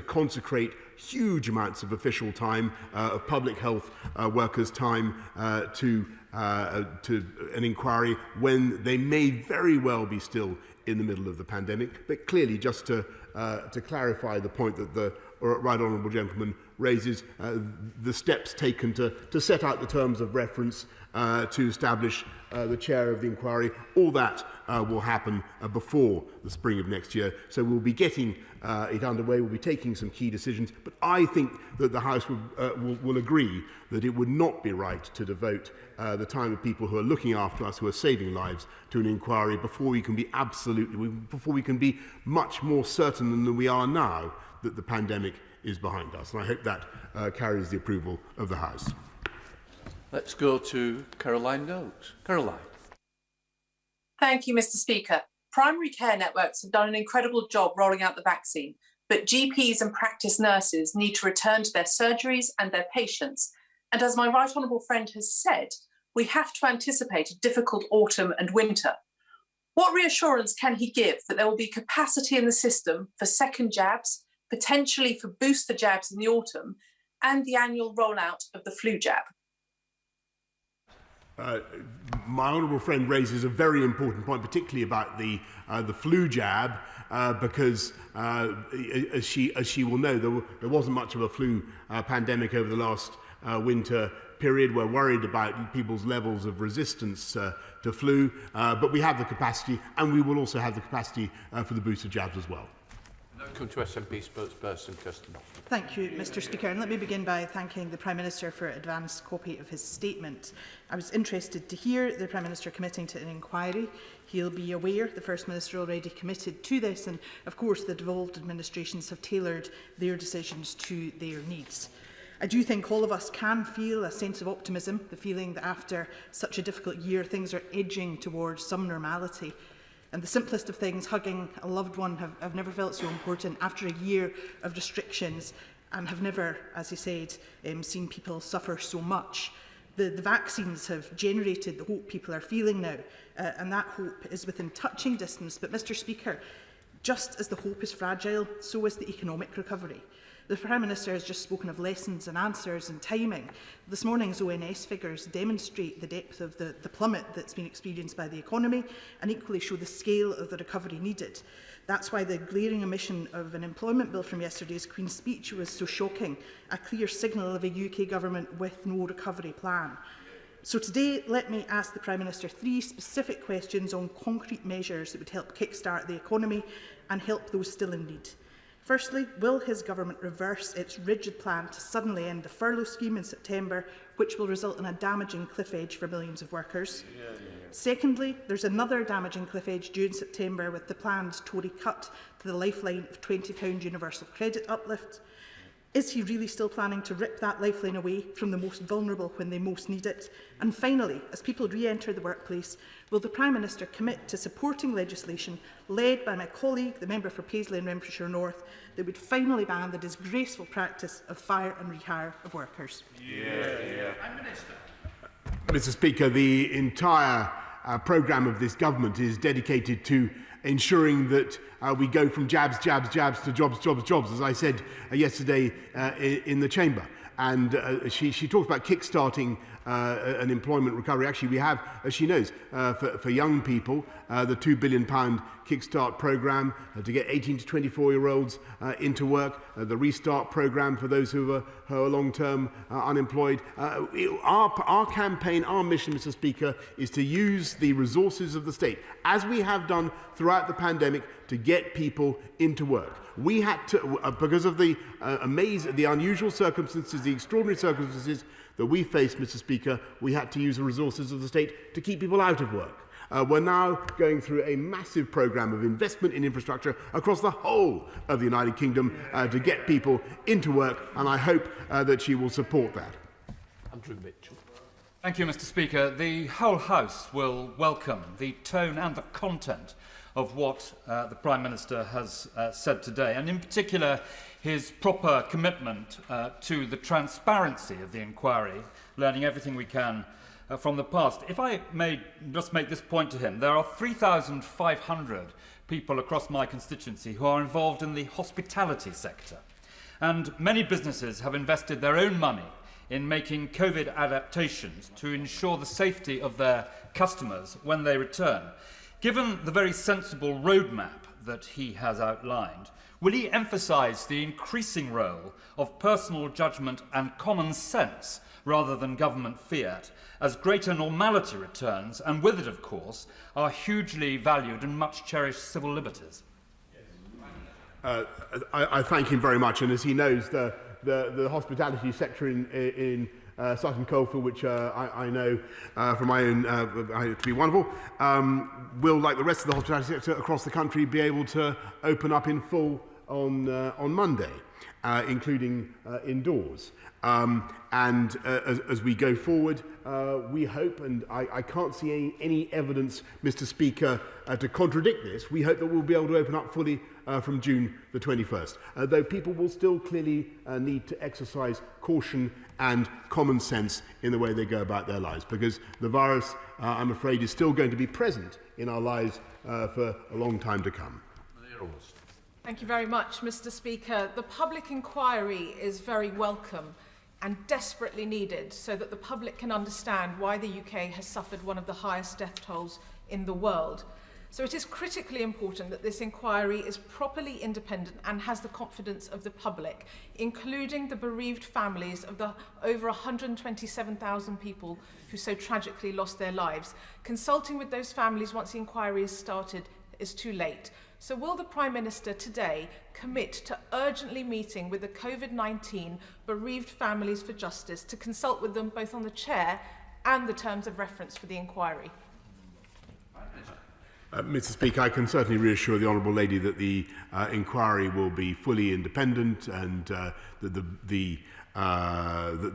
consecrate huge amounts of official time, of public health workers' time to an inquiry when they may very well be still in the middle of the pandemic. But clearly, just to clarify the point that the right honourable gentleman raises, the steps taken to set out the terms of reference to establish the chair of the inquiry, all that will happen before the spring of next year. So we'll be getting it underway, we'll be taking some key decisions, but I think that the House will agree that it would not be right to devote the time of people who are looking after us, who are saving lives, to an inquiry before we can be much more certain than we are now that the pandemic is behind us. And I hope that carries the approval of the House. Let's go to Caroline Noakes. Caroline. Thank you, Mr. Speaker. Primary care networks have done an incredible job rolling out the vaccine, but GPs and practice nurses need to return to their surgeries and their patients. And as my right honourable friend has said, we have to anticipate a difficult autumn and winter. What reassurance can he give that there will be capacity in the system for second jabs, potentially for booster jabs in the autumn, and the annual rollout of the flu jab? My honourable friend raises a very important point, particularly about the flu jab, because as she will know, there wasn't much of a flu pandemic over the last winter period. We're worried about people's levels of resistance to flu, but we have the capacity, and we will also have the capacity for the booster jabs as well. Come to SNP spokesperson Kirsten. Thank you, Mr. Speaker. And let me begin by thanking the Prime Minister for an advance copy of his statement. I was interested to hear the Prime Minister committing to an inquiry. He'll be aware the First Minister already committed to this, and of course the devolved administrations have tailored their decisions to their needs. I do think all of us can feel a sense of optimism, the feeling that after such a difficult year things are edging towards some normality. And the simplest of things, hugging a loved one, have never felt so important after a year of restrictions, and have never, as he said, seen people suffer so much. The vaccines have generated the hope people are feeling now, and that hope is within touching distance. But, Mr. Speaker, just as the hope is fragile, so is the economic recovery. The Prime Minister has just spoken of lessons and answers and timing. This morning's ONS figures demonstrate the depth of the plummet that's been experienced by the economy, and equally show the scale of the recovery needed. That's why the glaring omission of an employment bill from yesterday's Queen's speech was so shocking, a clear signal of a UK government with no recovery plan. So today, let me ask the Prime Minister 3 specific questions on concrete measures that would help kickstart the economy and help those still in need. Firstly, will his government reverse its rigid plan to suddenly end the furlough scheme in September, which will result in a damaging cliff edge for millions of workers? Secondly, there's another damaging cliff edge due in September with the planned Tory cut to the lifeline of £20 universal credit uplift. Is he really still planning to rip that lifeline away from the most vulnerable when they most need it? And finally, as people re-enter the workplace, will the Prime Minister commit to supporting legislation led by my colleague, the member for Paisley and Renfrewshire North, that would finally ban the disgraceful practice of fire and rehire of workers? Mr. Speaker, the entire programme of this government is dedicated to ensuring that we go from jabs to jobs, as I said yesterday in the Chamber. And she talked about kick-starting an employment recovery. Actually, we have, as she knows, for young people, the £2 billion Kickstart programme to get 18 to 24-year-olds into work, the Restart programme for those who are long-term unemployed. Our campaign, our mission, Mr. Speaker, is to use the resources of the state, as we have done throughout the pandemic, to get people into work. We had to, because of the unusual circumstances, the extraordinary circumstances that we faced, Mr. Speaker, we had to use the resources of the state to keep people out of work. We're now going through a massive programme of investment in infrastructure across the whole of the United Kingdom to get people into work, and I hope that she will support that. Andrew Mitchell. Thank you, Mr. Speaker. The whole House will welcome the tone and the content of what the Prime Minister has said today, and in particular his proper commitment to the transparency of the inquiry, learning everything we can from the past. If I may just make this point to him, there are 3,500 people across my constituency who are involved in the hospitality sector, and many businesses have invested their own money in making COVID adaptations to ensure the safety of their customers when they return. Given the very sensible roadmap that he has outlined, will he emphasise the increasing role of personal judgment and common sense rather than government fiat, as greater normality returns, and with it, of course, our hugely valued and much cherished civil liberties? I thank him very much, and as he knows, the hospitality sector in Sutton Coldfield, which I know from my own to be wonderful, will, like the rest of the hospitality sector across the country, be able to open up in full on Monday, including indoors. And as we go forward, we hope, and I can't see any evidence, Mr. Speaker, to contradict this, we hope that we'll be able to open up fully from June the 21st, though people will still clearly need to exercise caution and common sense in the way they go about their lives, because the virus, I'm afraid, is still going to be present in our lives for a long time to come. Thank you very much, Mr. Speaker. The public inquiry is very welcome and desperately needed so that the public can understand why the UK has suffered one of the highest death tolls in the world. So it is critically important that this inquiry is properly independent and has the confidence of the public, including the bereaved families of the over 127,000 people who so tragically lost their lives. Consulting with those families once the inquiry is started is too late. So will the Prime Minister today commit to urgently meeting with the Covid-19 bereaved families for justice to consult with them both on the chair and the terms of reference for the inquiry? Mr. Speaker, I can certainly reassure the Honourable Lady that the inquiry will be fully independent, and that the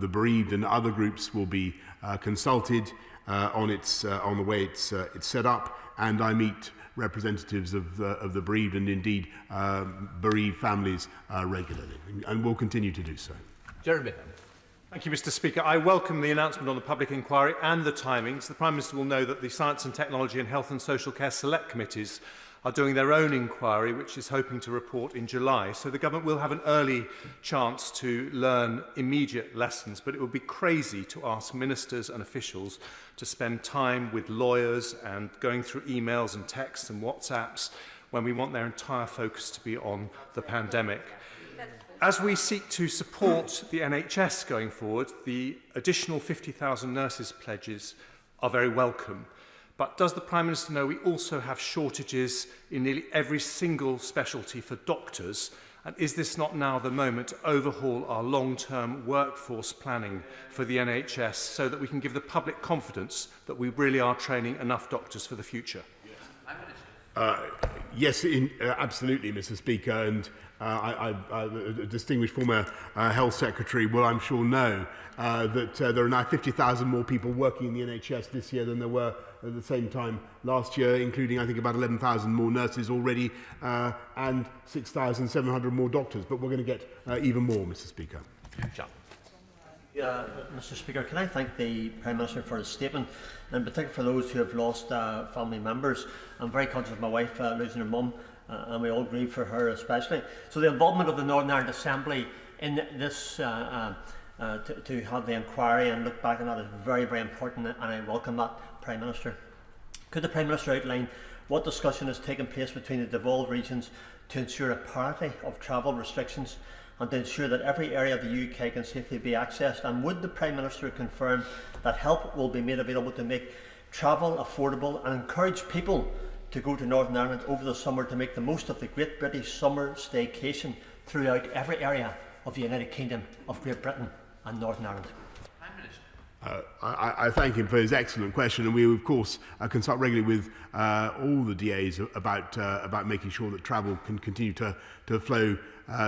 bereaved and other groups will be consulted on the way it's set up, and I meet representatives of the bereaved and indeed bereaved families regularly, and will continue to do so. Jeremy. Thank you, Mr. Speaker. I welcome the announcement on the public inquiry and the timings. The Prime Minister will know that the Science and Technology and Health and Social Care Select Committees are doing their own inquiry, which is hoping to report in July. So the government will have an early chance to learn immediate lessons, but it would be crazy to ask ministers and officials to spend time with lawyers and going through emails and texts and WhatsApps when we want their entire focus to be on the pandemic. As we seek to support the NHS going forward, the additional 50,000 nurses pledges are very welcome. But does the Prime Minister know we also have shortages in nearly every single specialty for doctors? And is this not now the moment to overhaul our long-term workforce planning for the NHS so that we can give the public confidence that we really are training enough doctors for the future? Yes, absolutely, Mr. Speaker, and a distinguished former Health Secretary will, I'm sure, know that there are now 50,000 more people working in the NHS this year than there were at the same time last year, including, I think, about 11,000 more nurses already and 6,700 more doctors. But we're going to get even more, Mr. Speaker. Mr. Speaker, can I thank the Prime Minister for his statement, in particular for those who have lost family members. I'm very conscious of my wife losing her mum, and we all grieve for her especially. So the involvement of the Northern Ireland Assembly in this to have the inquiry and look back on that is very, very important, and I welcome that, Prime Minister. Could the Prime Minister outline what discussion has taken place between the devolved regions to ensure a parity of travel restrictions and to ensure that every area of the UK can safely be accessed? And would the Prime Minister confirm that help will be made available to make travel affordable and encourage people to go to Northern Ireland over the summer to make the most of the Great British Summer Staycation throughout every area of the United Kingdom of Great Britain and Northern Ireland? I thank him for his excellent question, and we, of course, consult regularly with all the DAs about making sure that travel can continue to flow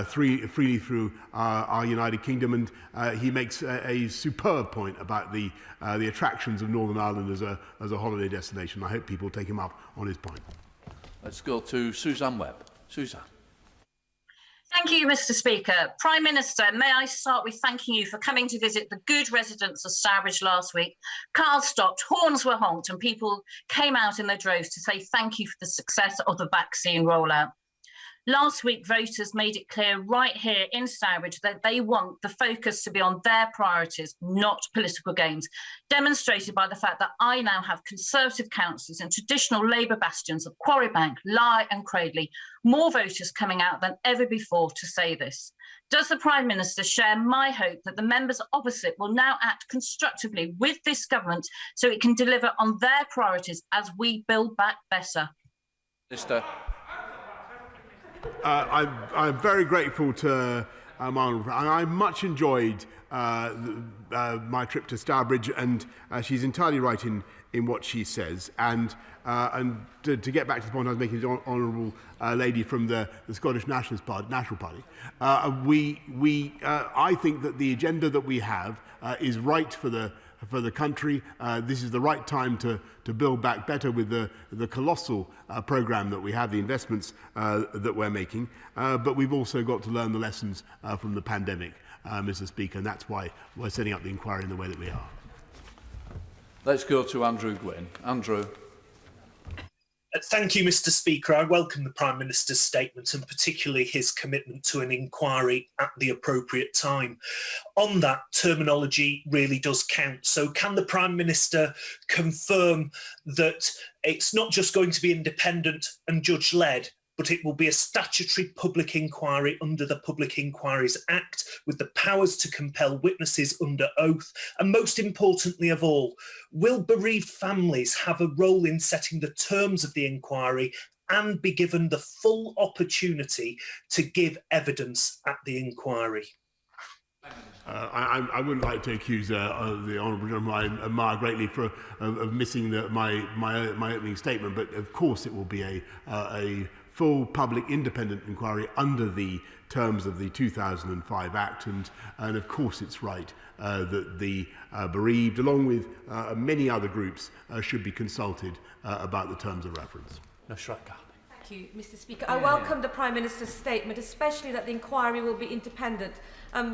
freely through our United Kingdom. And he makes a superb point about the attractions of Northern Ireland as a holiday destination. I hope people take him up on his point. Let's go to Suzanne Webb. Suzanne. Thank you, Mr. Speaker. Prime Minister, may I start with thanking you for coming to visit the good residents of Stourbridge last week. Cars stopped, horns were honked, and people came out in their droves to say thank you for the success of the vaccine rollout. Last week, voters made it clear right here in Stourbridge that they want the focus to be on their priorities, not political gains, demonstrated by the fact that I now have Conservative councillors and traditional Labour bastions of Quarrybank, Lye and Cradley, more voters coming out than ever before to say this. Does the Prime Minister share my hope that the members opposite will now act constructively with this government so it can deliver on their priorities as we build back better? Minister. I'm very grateful to Margaret, and I much enjoyed my trip to Stourbridge, and she's entirely right in what she says. And to get back to the point I was making, the honourable lady from the Scottish National Party, I think that the agenda that we have is right for the country. This is the right time to build back better with the colossal programme that we have, the investments that we're making. But we've also got to learn the lessons from the pandemic, Mr. Speaker, and that's why we're setting up the inquiry in the way that we are. Let's go to Andrew Gwynn. Andrew. Thank you, Mr. Speaker. I welcome the Prime Minister's statement and particularly his commitment to an inquiry at the appropriate time. On that, terminology really does count. So can the Prime Minister confirm that it's not just going to be independent and judge-led, but it will be a statutory public inquiry under the Public Inquiries Act with the powers to compel witnesses under oath? And most importantly of all, will bereaved families have a role in setting the terms of the inquiry and be given the full opportunity to give evidence at the inquiry? I wouldn't like to accuse the honourable gentleman I admire greatly of missing my opening statement, but of course it will be a full public independent inquiry under the terms of the 2005 Act, and of course it's right that the bereaved, along with many other groups, should be consulted about the terms of reference. Thank you, Mr. Speaker. I welcome the Prime Minister's statement, especially that the inquiry will be independent.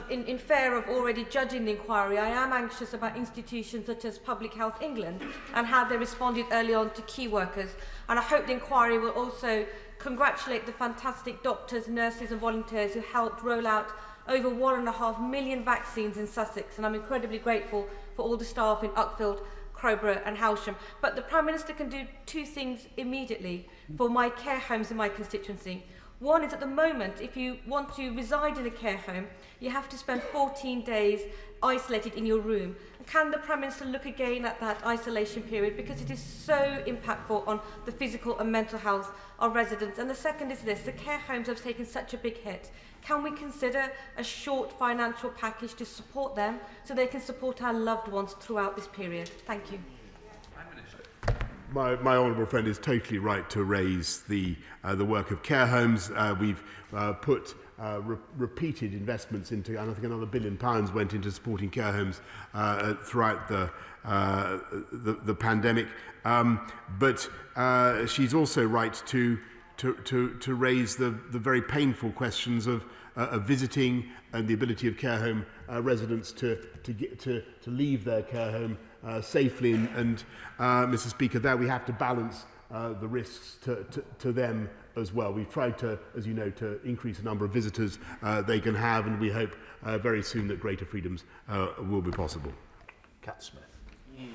In fear of already judging the inquiry, I am anxious about institutions such as Public Health England and how they responded early on to key workers. And I hope the inquiry will also congratulate the fantastic doctors, nurses and volunteers who helped roll out over 1.5 million vaccines in Sussex. And I'm incredibly grateful for all the staff in Uckfield, Crowborough and Howsham. But the Prime Minister can do two things immediately for my care homes in my constituency. One is, at the moment, if you want to reside in a care home, you have to spend 14 days isolated in your room. Can the Prime Minister look again at that isolation period, because it is so impactful on the physical and mental health of residents? And the second is this: the care homes have taken such a big hit. Can we consider a short financial package to support them so they can support our loved ones throughout this period? Thank you. My honourable friend is totally right to raise the work of care homes. We've put repeated investments into, and I think another £1 billion went into supporting care homes throughout the pandemic. But she's also right to raise the very painful questions of visiting and the ability of care home residents to leave their care home safely. And Mr. Speaker, there we have to balance the risks to them as well. We've tried to, as you know, to increase the number of visitors they can have, and we hope very soon that greater freedoms will be possible. Cat Smith.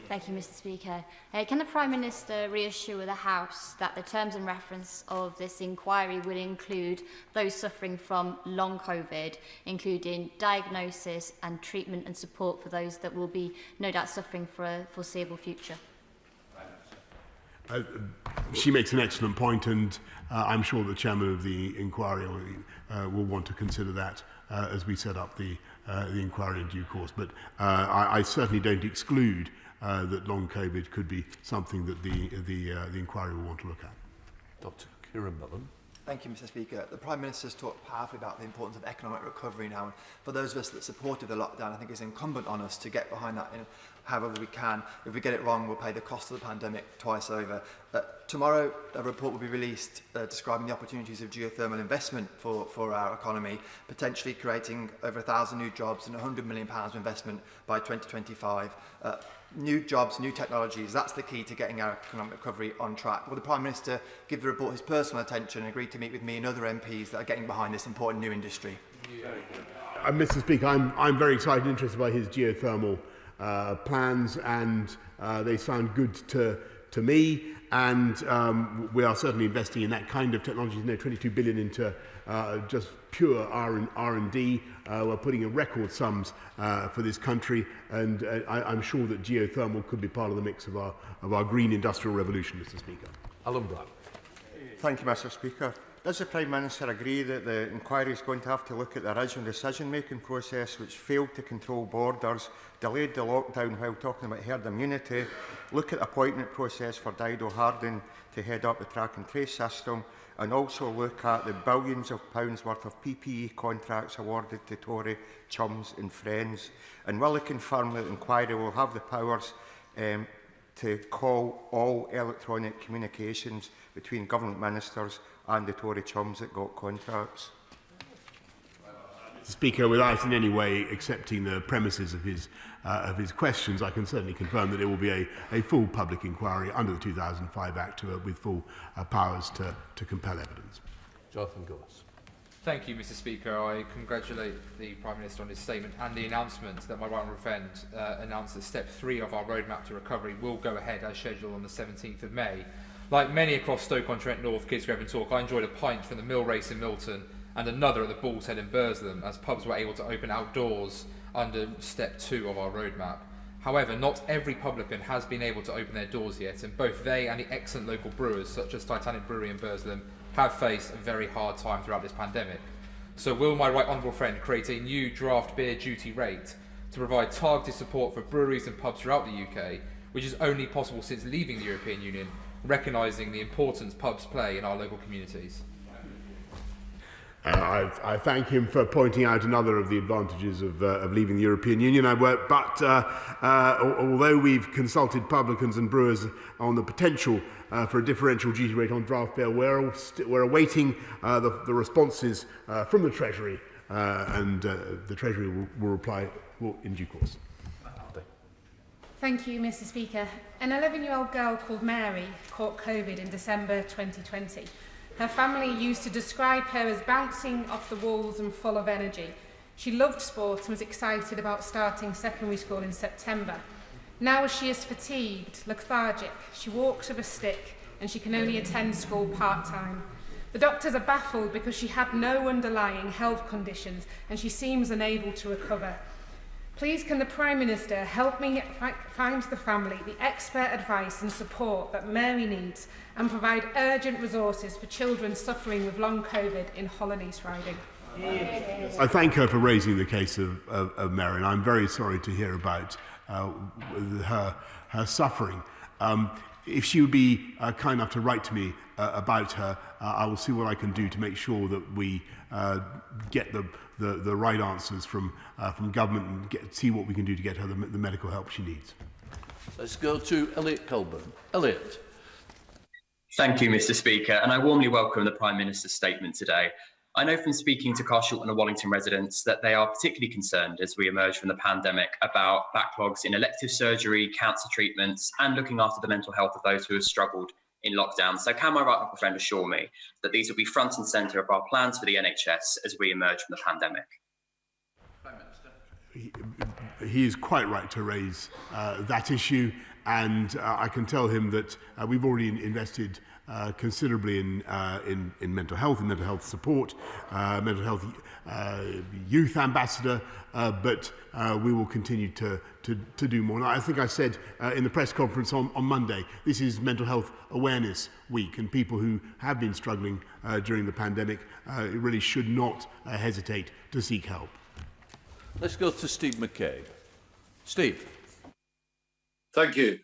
Thank you, Mr. Speaker. Can the Prime Minister reassure the House that the terms and reference of this inquiry will include those suffering from long COVID, including diagnosis and treatment and support for those that will be no doubt suffering for a foreseeable future? She makes an excellent point, and I'm sure the chairman of the inquiry will want to consider that as we set up the inquiry in due course. But I certainly don't exclude that long COVID could be something that the inquiry will want to look at. Dr. Kieran Millen. Thank you, Mr. Speaker. The Prime Minister's talked powerfully about the importance of economic recovery now. And for those of us that supported the lockdown, I think it's incumbent on us to get behind that in however we can. If we get it wrong, we'll pay the cost of the pandemic twice over. Tomorrow, a report will be released describing the opportunities of geothermal investment for our economy, potentially creating over 1,000 new jobs and £100 million of investment by 2025. New jobs, new technologies, that's the key to getting our economic recovery on track. Will the Prime Minister give the report his personal attention and agree to meet with me and other MPs that are getting behind this important new industry? Mr. Speaker, I'm very excited and interested by his geothermal plans, and they sound good to me, and we are certainly investing in that kind of technology. You know, 22 billion into just pure R&D. We're putting in record sums for this country, and I'm sure that geothermal could be part of the mix of our green industrial revolution, Mr. Speaker. Alan Brown. Thank you, Mr. Speaker. Does the Prime Minister agree that the inquiry is going to have to look at the original decision-making process, which failed to control borders, delayed the lockdown while talking about herd immunity, look at the appointment process for Dido Harding to head up the track and trace system, and also look at the billions of pounds worth of PPE contracts awarded to Tory chums and friends? And will he confirm that the inquiry will have the powers to call all electronic communications between government ministers and the Tory chums that got contracts? Speaker, without in any way accepting the premises of his questions, I can certainly confirm that it will be a full public inquiry under the 2005 Act with full powers to compel evidence. Jonathan Gillis. Thank you, Mr. Speaker. I congratulate the Prime Minister on his statement and the announcement that my right honourable friend announced that step 3 of our roadmap to recovery will go ahead as scheduled on the 17th of May. Like many across Stoke-on-Trent North, Kidsgrove and Talk, I enjoyed a pint from the Mill Race in Milton and another at the Bull's Head in Burslem, as pubs were able to open outdoors under step 2 of our roadmap. However, not every publican has been able to open their doors yet, and both they and the excellent local brewers, such as Titanic Brewery in Burslem, have faced a very hard time throughout this pandemic. So will my right honourable friend create a new draft beer duty rate to provide targeted support for breweries and pubs throughout the UK, which is only possible since leaving the European Union, recognising the importance pubs play in our local communities? I thank him for pointing out another of the advantages of leaving the European Union. But although we've consulted publicans and brewers on the potential for a differential duty rate on draft beer, we're awaiting the responses from the Treasury, and the Treasury will reply in due course. Thank you, Mr. Speaker. An 11-year-old girl called Mary caught COVID in December 2020. Her family used to describe her as bouncing off the walls and full of energy. She loved sport and was excited about starting secondary school in September. Now she is fatigued, lethargic, she walks with a stick and she can only attend school part-time. The doctors are baffled because she had no underlying health conditions and she seems unable to recover. Please can the Prime Minister help me find the family the expert advice and support that Mary needs and provide urgent resources for children suffering with long COVID in Hollands riding? I thank her for raising the case of Mary, and I'm very sorry to hear about her suffering. If she would be kind enough to write to me about her, I will see what I can do to make sure that we get the right answers from government and see what we can do to get her the medical help she needs. Let's go to Elliot Colburn. Elliot. Thank you, Mr. Speaker, and I warmly welcome the Prime Minister's statement today. I know from speaking to Carshalton and Wallington residents that they are particularly concerned as we emerge from the pandemic about backlogs in elective surgery, cancer treatments, and looking after the mental health of those who have struggled in lockdown. So can my right honourable friend assure me that these will be front and centre of our plans for the NHS as we emerge from the pandemic? Prime Minister. He is quite right to raise that issue, and I can tell him that we've already invested considerably in mental health, and mental health support, mental health youth ambassador, but we will continue to do more. And I think I said in the press conference on Monday, this is Mental Health Awareness Week, and people who have been struggling during the pandemic really should not hesitate to seek help. Let's go to Steve McCabe. Steve. Thank you.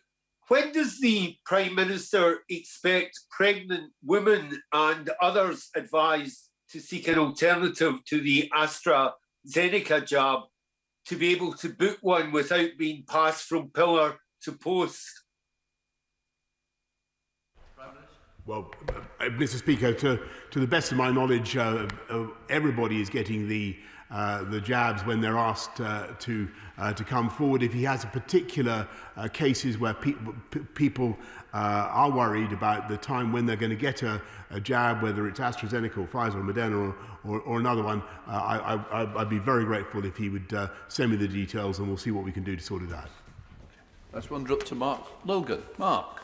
When does the Prime Minister expect pregnant women and others advised to seek an alternative to the AstraZeneca jab to be able to book one without being passed from pillar to post? Well, Mr. Speaker, to the best of my knowledge, everybody is getting the jabs when they're asked to come forward. If he has a particular cases where people are worried about the time when they're going to get a jab, whether it's AstraZeneca or Pfizer or Moderna or another one, I'd be very grateful if he would send me the details, and we'll see what we can do to sort it out. Let's wander up to Mark Logan. Mark.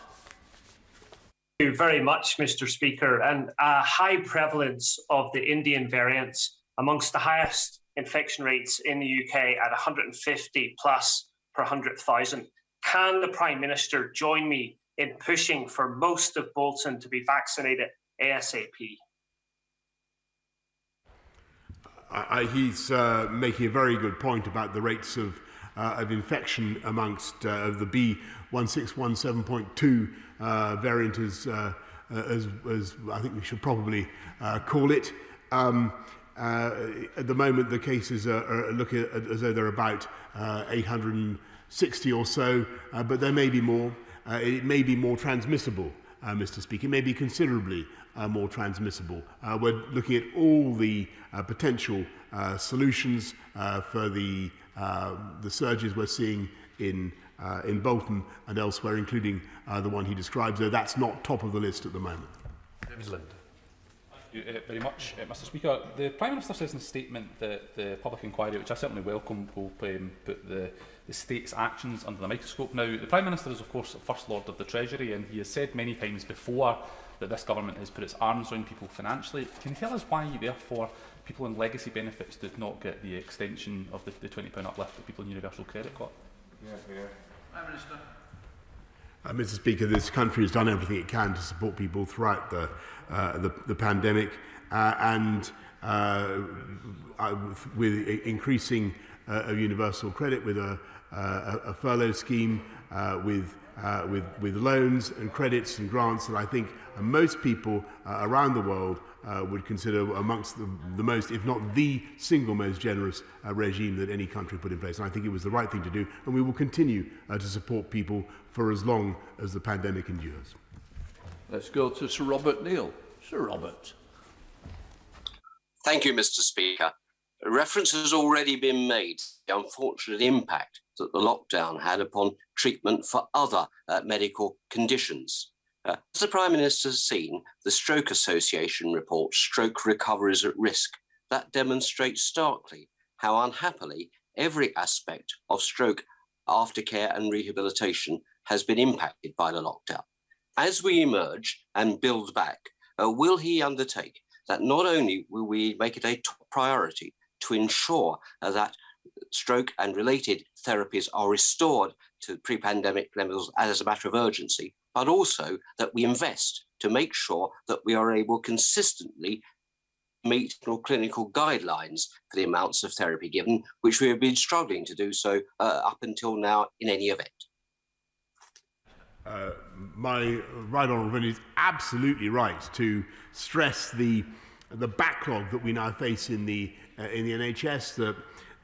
Thank you very much, Mr. Speaker. And a high prevalence of the Indian variants, amongst the highest infection rates in the UK at 150 plus per 100,000. Can the Prime Minister join me in pushing for most of Bolton to be vaccinated ASAP? He's making a very good point about the rates of infection amongst the B1617.2 variant, as I think we should probably call it. At the moment, the cases are looking as though they're about 860 or so, but there may be more. It may be more transmissible, Mr. Speaker. It may be considerably more transmissible. We're looking at all the potential solutions for the surges we're seeing in Bolton and elsewhere, including the one he describes, though that's not top of the list at the moment. Thank you very much, Mr. Speaker. The Prime Minister says in a statement that the public inquiry, which I certainly welcome, will put the state's actions under the microscope. Now, the Prime Minister is, of course, the First Lord of the Treasury, and he has said many times before that this government has put its arms around people financially. Can you tell us why, therefore, people on legacy benefits did not get the extension of the £20 uplift that people in universal credit got? Prime Minister. Mr. Speaker, this country has done everything it can to support people throughout the pandemic, and with increasing universal credit, with a furlough scheme, with loans and credits and grants that I think most people around the world would consider amongst the most, if not the single most generous regime that any country put in place. And I think it was the right thing to do, and we will continue to support people for as long as the pandemic endures. Let's go to Sir Robert Neal. Sir Robert. Thank you, Mr. Speaker. Reference has already been made to the unfortunate impact that the lockdown had upon treatment for other medical conditions. As the Prime Minister has seen, the Stroke Association report, Stroke Recoveries at Risk, that demonstrates starkly how unhappily every aspect of stroke aftercare and rehabilitation has been impacted by the lockdown. As we emerge and build back, will he undertake that not only will we make it a top priority to ensure that stroke and related therapies are restored to pre-pandemic levels as a matter of urgency, but also that we invest to make sure that we are able consistently meet clinical guidelines for the amounts of therapy given, which we have been struggling to do so up until now in any event. My right honourable is absolutely right to stress the backlog that we now face in the NHS,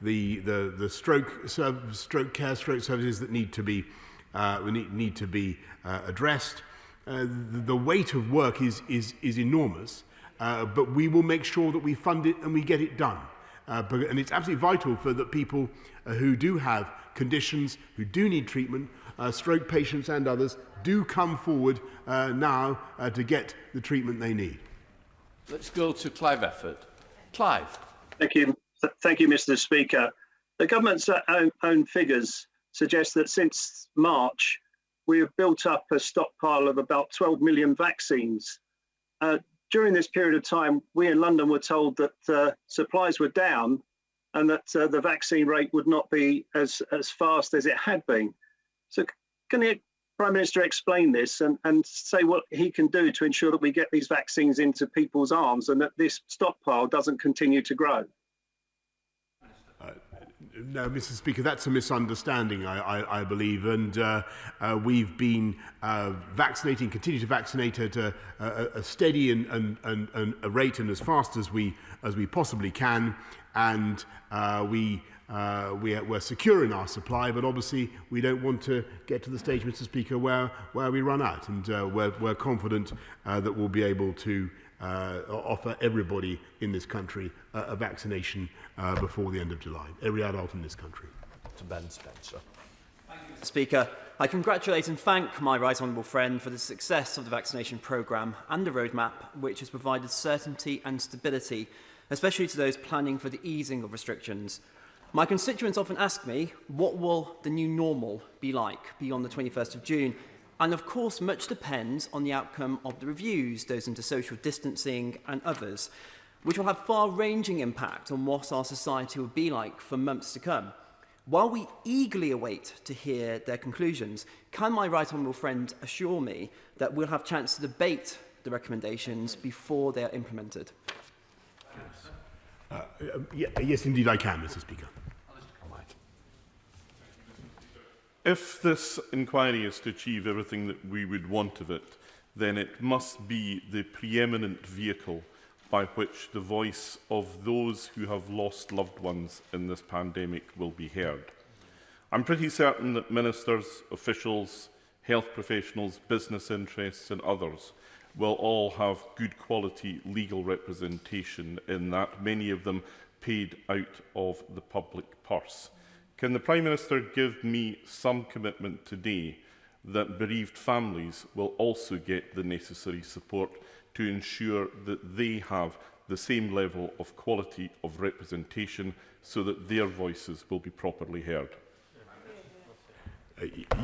the stroke care, stroke services that need to be addressed. The weight of work is enormous, but we will make sure that we fund it and we get it done. And it's absolutely vital for the people who do have conditions, who do need treatment, stroke patients and others, do come forward now to get the treatment they need. Let's go to Clive Efford. Clive. Thank you, Mr. Speaker. The government's own figures suggest that since March, we have built up a stockpile of about 12 million vaccines. During this period of time, we in London were told that supplies were down and that the vaccine rate would not be as fast as it had been. So can the Prime Minister explain this and say what he can do to ensure that we get these vaccines into people's arms and that this stockpile doesn't continue to grow? No, Mr. Speaker, that's a misunderstanding, I believe, and we've been vaccinating, continue to vaccinate at a steady and a rate and as fast as we possibly can, and we're secure in our supply, but obviously we don't want to get to the stage, Mr. Speaker, where we run out, and we're confident that we'll be able to offer everybody in this country a vaccination before the end of July. Every adult in this country. To Ben Spencer. Mr. Speaker, I congratulate and thank my right honourable friend for the success of the vaccination programme and the roadmap, which has provided certainty and stability, especially to those planning for the easing of restrictions. My constituents often ask me, what will the new normal be like beyond the 21st of June? And of course, much depends on the outcome of the reviews, those into social distancing and others, which will have far-ranging impact on what our society will be like for months to come. While we eagerly await to hear their conclusions, can my right honourable friend assure me that we'll have a chance to debate the recommendations before they are implemented? Yes, indeed I can, Mr. Speaker. If this inquiry is to achieve everything that we would want of it, then it must be the preeminent vehicle by which the voice of those who have lost loved ones in this pandemic will be heard. I'm pretty certain that ministers, officials, health professionals, business interests and others will all have good quality legal representation in that, many of them paid out of the public purse. Can the Prime Minister give me some commitment today that bereaved families will also get the necessary support to ensure that they have the same level of quality of representation so that their voices will be properly heard?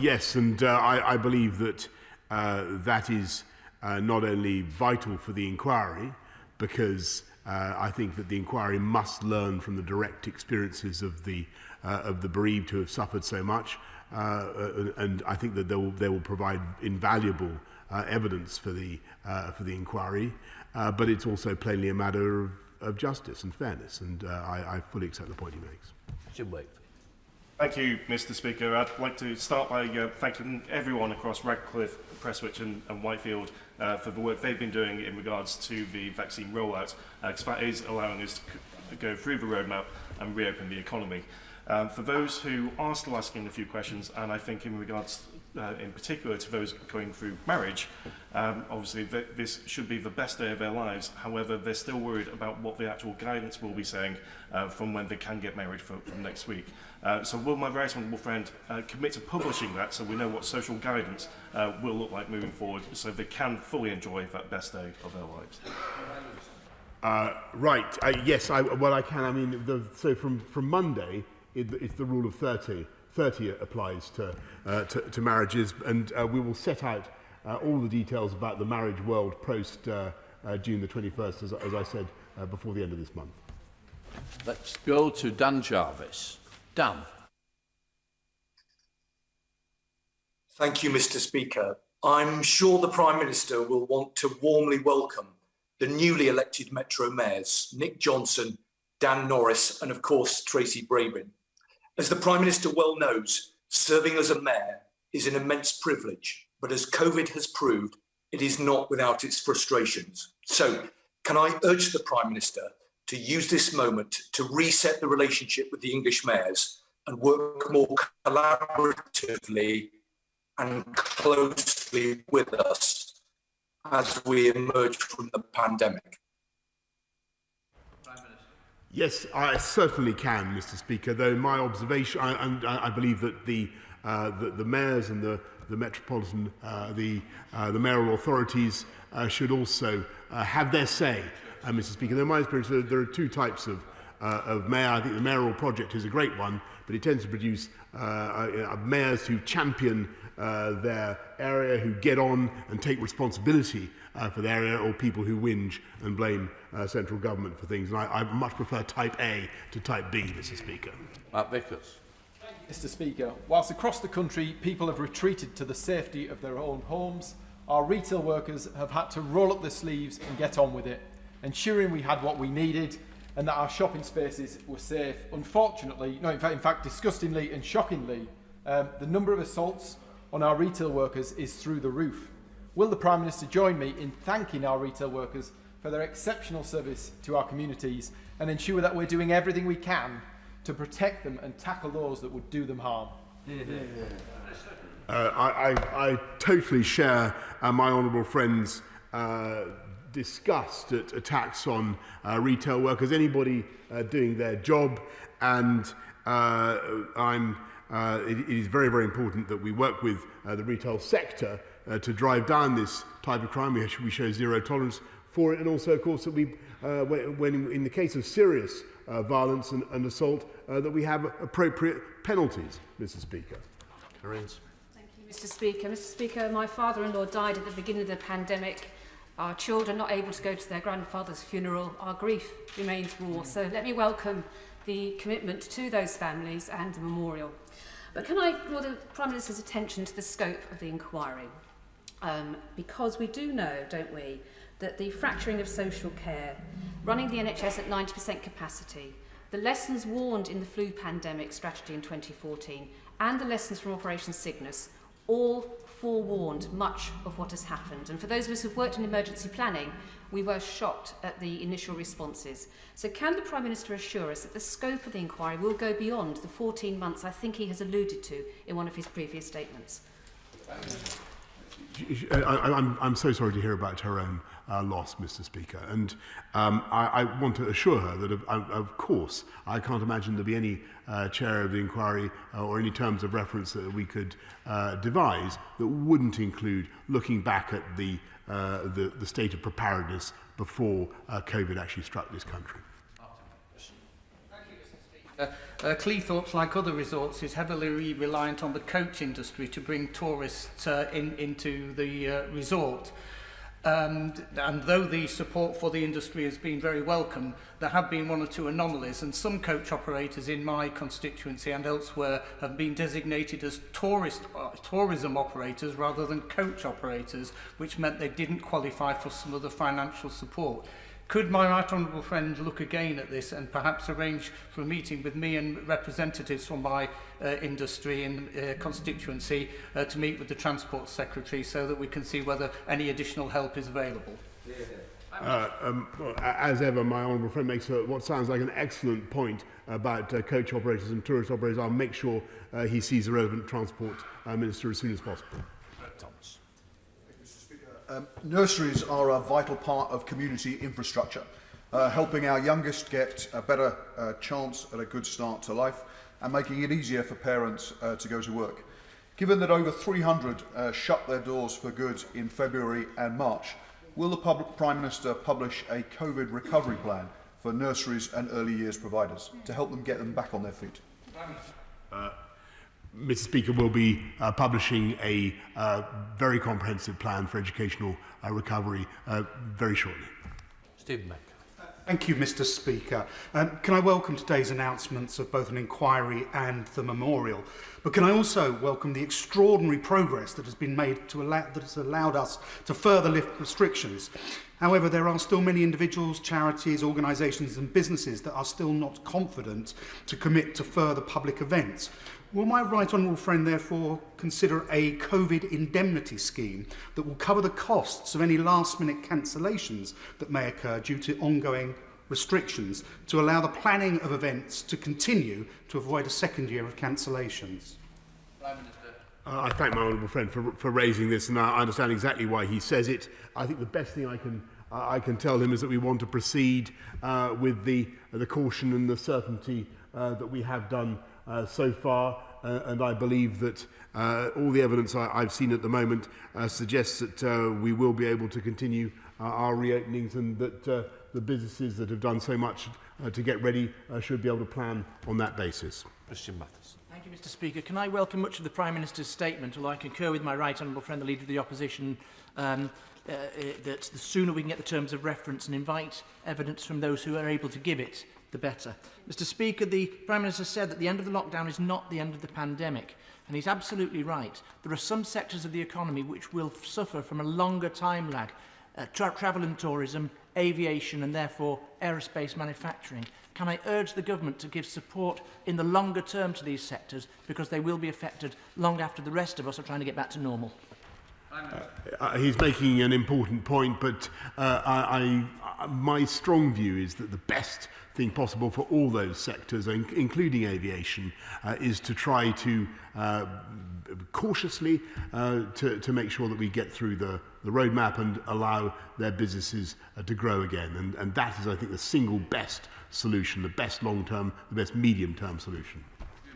Yes, and I believe that that is not only vital for the inquiry, because I think that the inquiry must learn from the direct experiences of the bereaved who have suffered so much, and I think that they will provide invaluable evidence for the inquiry. But it's also plainly a matter of justice and fairness, and I fully accept the point he makes. Jim Wakefield. Thank you, Mr. Speaker. I'd like to start by thanking everyone across Radcliffe, Prestwich and Whitefield for the work they've been doing in regards to the vaccine rollout, because that is allowing us to go through the roadmap and reopen the economy. For those who are still asking a few questions, and I think in regards in particular to those going through marriage, obviously this should be the best day of their lives. However, they're still worried about what the actual guidance will be saying from when they can get married from next week. So will my very honourable friend commit to publishing that so we know what social guidance will look like moving forward, so they can fully enjoy that best day of their lives? Right. Yes, I can. I mean, so from Monday, it's the rule of 30. 30 applies to marriages, and we will set out all the details about the marriage world post June the 21st, as I said, before the end of this month. Let's go to Dan Jarvis. Dan. Thank you, Mr. Speaker. I'm sure the Prime Minister will want to warmly welcome the newly elected Metro Mayors, Nick Johnson, Dan Norris, and of course, Tracy Brabin. As the Prime Minister well knows, serving as a mayor is an immense privilege, but as COVID has proved, it is not without its frustrations. So, can I urge the Prime Minister to use this moment to reset the relationship with the English mayors and work more collaboratively and closely with us as we emerge from the pandemic? Yes, I certainly can, Mr. Speaker, though my observation, and I believe that the mayors and the metropolitan, the mayoral authorities should also have their say, Mr. Speaker. In my experience, there are two types of mayor. I think the mayoral project is a great one, but it tends to produce mayors who champion their area, who get on and take responsibility for their area, or people who whinge and blame central government for things. And I much prefer type A to type B, Mr. Speaker. Matt Vickers. Mr. Speaker, whilst across the country people have retreated to the safety of their own homes, our retail workers have had to roll up their sleeves and get on with it, ensuring we had what we needed and that our shopping spaces were safe. Unfortunately, no, in fact, disgustingly and shockingly, the number of assaults on our retail workers is through the roof. Will the Prime Minister join me in thanking our retail workers for their exceptional service to our communities and ensure that we're doing everything we can to protect them and tackle those that would do them harm? I totally share my honourable friend's disgust at attacks on retail workers, anybody doing their job, and it is very, very important that we work with the retail sector to drive down this type of crime. We show zero tolerance for it, and also, of course, that we, when in the case of serious violence and assault, that we have appropriate penalties, Mr. Speaker. Karines. Thank you, Mr. Speaker. Mr. Speaker, my father-in-law died at the beginning of the pandemic. Our children not able to go to their grandfather's funeral. Our grief remains raw. So let me welcome the commitment to those families and the memorial. But can I draw the Prime Minister's attention to the scope of the inquiry? Because we do know, don't we, that the fracturing of social care, running the NHS at 90% capacity, the lessons warned in the flu pandemic strategy in 2014, and the lessons from Operation Cygnus all forewarned much of what has happened. And for those of us who've worked in emergency planning, we were shocked at the initial responses. So can the Prime Minister assure us that the scope of the inquiry will go beyond the 14 months I think he has alluded to in one of his previous statements? I'm so sorry to hear about her own loss, Mr. Speaker, and I want to assure her that, of course, I can't imagine there'll be any chair of the inquiry or any terms of reference that we could devise that wouldn't include looking back at the state of preparedness before COVID actually struck this country. Cleethorpes, like other resorts, is heavily reliant on the coach industry to bring tourists into the resort. And though the support for the industry has been very welcome, there have been one or two anomalies, and some coach operators in my constituency and elsewhere have been designated as tourism operators rather than coach operators, which meant they didn't qualify for some of the financial support. Could my right honourable friend look again at this and perhaps arrange for a meeting with me and representatives from my industry and constituency to meet with the Transport Secretary so that we can see whether any additional help is available? As ever, my honourable friend makes what sounds like an excellent point about coach operators and tourist operators. I'll make sure he sees the relevant Transport Minister as soon as possible. Thomas. Nurseries are a vital part of community infrastructure, helping our youngest get a better chance at a good start to life and making it easier for parents to go to work. Given that over 300 shut their doors for good in February and March, will the Prime Minister publish a COVID recovery plan for nurseries and early years providers to help them get them back on their feet? Mr. Speaker, we'll be publishing a very comprehensive plan for educational recovery very shortly. Stephen Mack. Thank you, Mr. Speaker. Can I welcome today's announcements of both an inquiry and the memorial? But can I also welcome the extraordinary progress that has been made that has allowed us to further lift restrictions? However, there are still many individuals, charities, organisations and businesses that are still not confident to commit to further public events. Will my right honourable friend therefore consider a COVID indemnity scheme that will cover the costs of any last-minute cancellations that may occur due to ongoing restrictions to allow the planning of events to continue to avoid a second year of cancellations? I thank my honourable friend for raising this, and I understand exactly why he says it. I think the best thing I can tell him is that we want to proceed with the caution and the certainty that we have done so far, and I believe that all the evidence I've seen at the moment suggests that we will be able to continue our reopenings, and that the businesses that have done so much to get ready should be able to plan on that basis. Christian Matheson. Thank you, Mr. Speaker. Can I welcome much of the Prime Minister's statement, although I concur with my right honourable friend, the Leader of the Opposition, that the sooner we can get the terms of reference and invite evidence from those who are able to give it, the better. Mr. Speaker, the Prime Minister said that the end of the lockdown is not the end of the pandemic, and he's absolutely right. There are some sectors of the economy which will suffer from a longer time lag. Travel and tourism, aviation and therefore aerospace manufacturing. Can I urge the government to give support in the longer term to these sectors, because they will be affected long after the rest of us are trying to get back to normal? He's making an important point, but my strong view is that the best thing possible for all those sectors, including aviation, is to try to cautiously to make sure that we get through the roadmap and allow their businesses to grow again. And that is, I think, the single best solution, the best long-term, the best medium-term solution.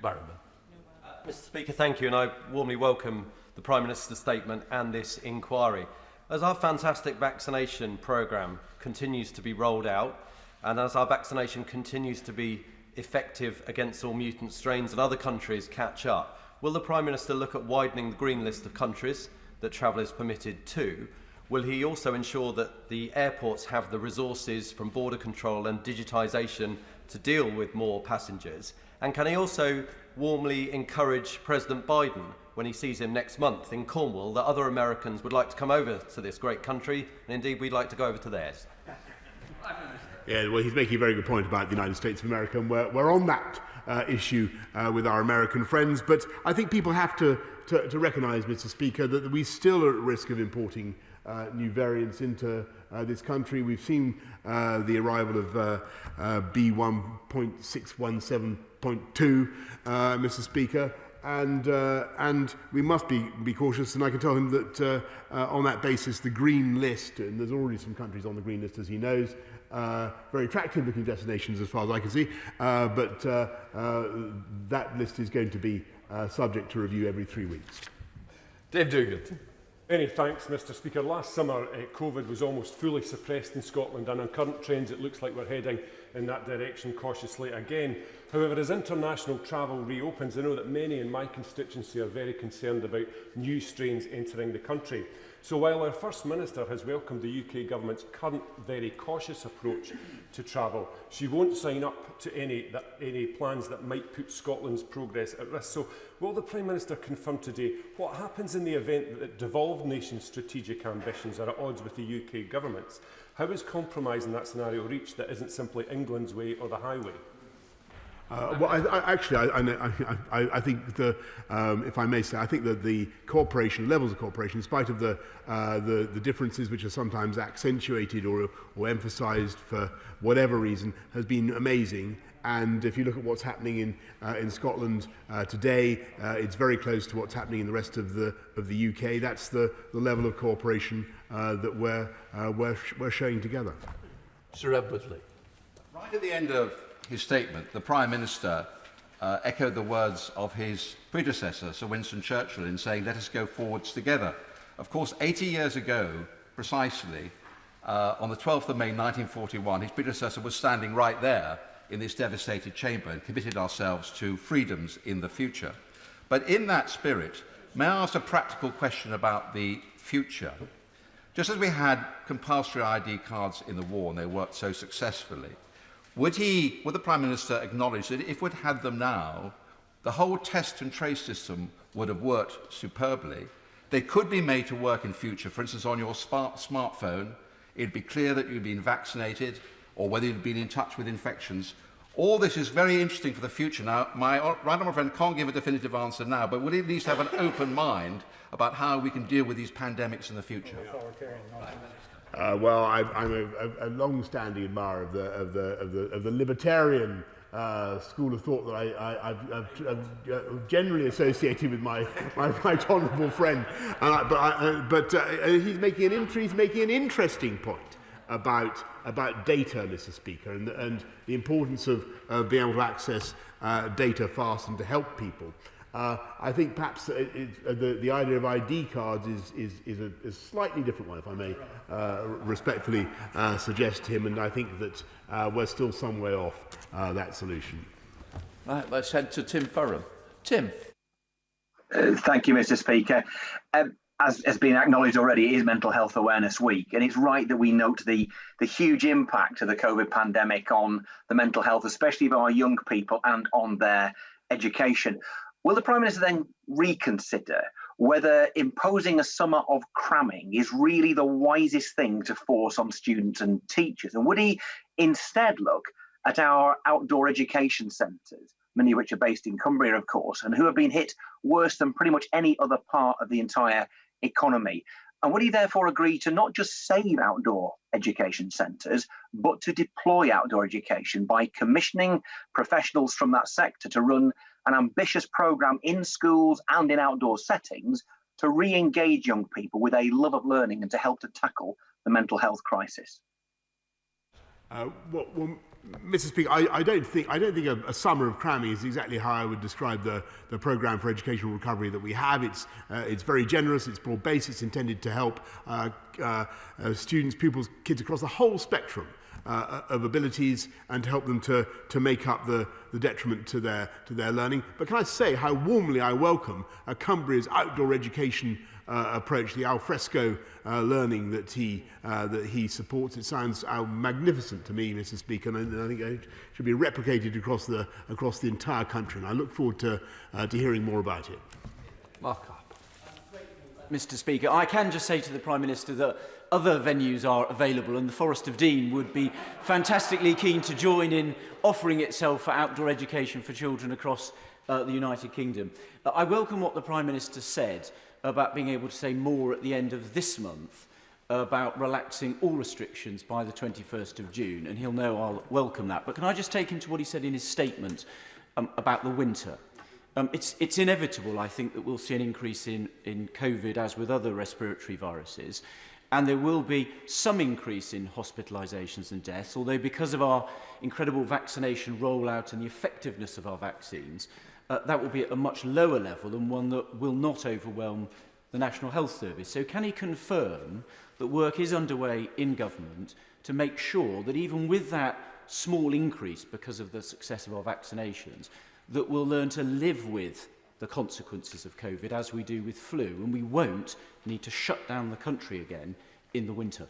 Mr. Speaker, thank you, and I warmly welcome the Prime Minister's statement and this inquiry. As our fantastic vaccination programme continues to be rolled out, and as our vaccination continues to be effective against all mutant strains and other countries catch up, will the Prime Minister look at widening the green list of countries that travel is permitted to? Will he also ensure that the airports have the resources from border control and digitisation to deal with more passengers? And can he also warmly encourage President Biden, when he sees him next month in Cornwall, that other Americans would like to come over to this great country, and indeed we'd like to go over to theirs? Yeah, well, he's making a very good point about the United States of America, and we're on that issue with our American friends. But I think people have to recognise, Mr. Speaker, that we still are at risk of importing new variants into this country. We've seen the arrival of B1.617.2, Mr. Speaker. And we must be cautious, and I can tell him that on that basis, the green list, and there's already some countries on the green list, as he knows, very attractive looking destinations as far as I can see, but that list is going to be subject to review every 3 weeks. Dave Dugan. Many thanks, Mr. Speaker. Last summer, COVID was almost fully suppressed in Scotland, and on current trends, it looks like we're heading in that direction cautiously again. However, as international travel reopens, I know that many in my constituency are very concerned about new strains entering the country. So while our First Minister has welcomed the UK Government's current very cautious approach to travel, she won't sign up to any plans that might put Scotland's progress at risk. So will the Prime Minister confirm today what happens in the event that devolved nations' strategic ambitions are at odds with the UK Government's? How is compromise in that scenario reached that isn't simply England's way or the highway? Well, I think if I may say, I think that the cooperation, levels of cooperation, in spite of the differences which are sometimes accentuated or emphasised for whatever reason, has been amazing. And if you look at what's happening in Scotland today, it's very close to what's happening in the rest of the UK. That's the level of cooperation that we're showing together. Sir Edwardley. Right at the end of his statement, the Prime Minister echoed the words of his predecessor, Sir Winston Churchill, in saying, "Let us go forwards together." Of course, 80 years ago, precisely, on the 12th of May 1941, his predecessor was standing right there in this devastated chamber and committed ourselves to freedoms in the future. But in that spirit, may I ask a practical question about the future? Just as we had compulsory ID cards in the war and they worked so successfully, would the Prime Minister acknowledge that if we'd had them now, the whole test and trace system would have worked superbly? They could be made to work in future. For instance, on your smartphone, it'd be clear that you'd been vaccinated or whether you'd been in touch with infections. All this is very interesting for the future. Now, my right honourable friend can't give a definitive answer now, but will he at least have an open mind about how we can deal with these pandemics in the future? Well, I'm a long-standing admirer of the libertarian school of thought that I've generally associated with my right honourable friend. But he's making an interesting point about data, Mr. Speaker, and the importance of being able to access data fast and to help people. I think perhaps the idea of ID cards is a slightly different one, if I may respectfully suggest to him, and I think that we're still some way off that solution. Right, let's head to Tim Furham. Tim. Thank you, Mr. Speaker. As has been acknowledged already, it is Mental Health Awareness Week, and it's right that we note the huge impact of the COVID pandemic on the mental health, especially of our young people, and on their education. Will the Prime Minister then reconsider whether imposing a summer of cramming is really the wisest thing to force on students and teachers? And would he instead look at our outdoor education centres, many of which are based in Cumbria, of course, and who have been hit worse than pretty much any other part of the entire economy? And would he therefore agree to not just save outdoor education centres, but to deploy outdoor education by commissioning professionals from that sector to run an ambitious programme in schools and in outdoor settings to re-engage young people with a love of learning and to help to tackle the mental health crisis? Well, Mr. Speaker, I don't think a summer of cramming is exactly how I would describe the programme for educational recovery that we have. It's very generous, it's broad-based, it's intended to help students, pupils, kids across the whole spectrum of abilities and to help them to make up the detriment to their learning. But can I say how warmly I welcome Cumbria's outdoor education approach, the alfresco learning that he supports. It sounds magnificent to me, Mr. Speaker, and I think it should be replicated across the entire country. And I look forward to hearing more about it. Mark. Mr. Speaker, I can just say to the Prime Minister that other venues are available, and the Forest of Dean would be fantastically keen to join in offering itself for outdoor education for children across the United Kingdom. I welcome what the Prime Minister said about being able to say more at the end of this month about relaxing all restrictions by the 21st of June, and he'll know I'll welcome that. But can I just take him to what he said in his statement about the winter? It's inevitable, I think, that we'll see an increase in COVID, as with other respiratory viruses, and there will be some increase in hospitalisations and deaths, although because of our incredible vaccination rollout and the effectiveness of our vaccines, that will be at a much lower level and one that will not overwhelm the National Health Service. So can he confirm that work is underway in government to make sure that even with that small increase because of the success of our vaccinations, that we'll learn to live with the consequences of COVID as we do with flu, and we won't need to shut down the country again in the winter?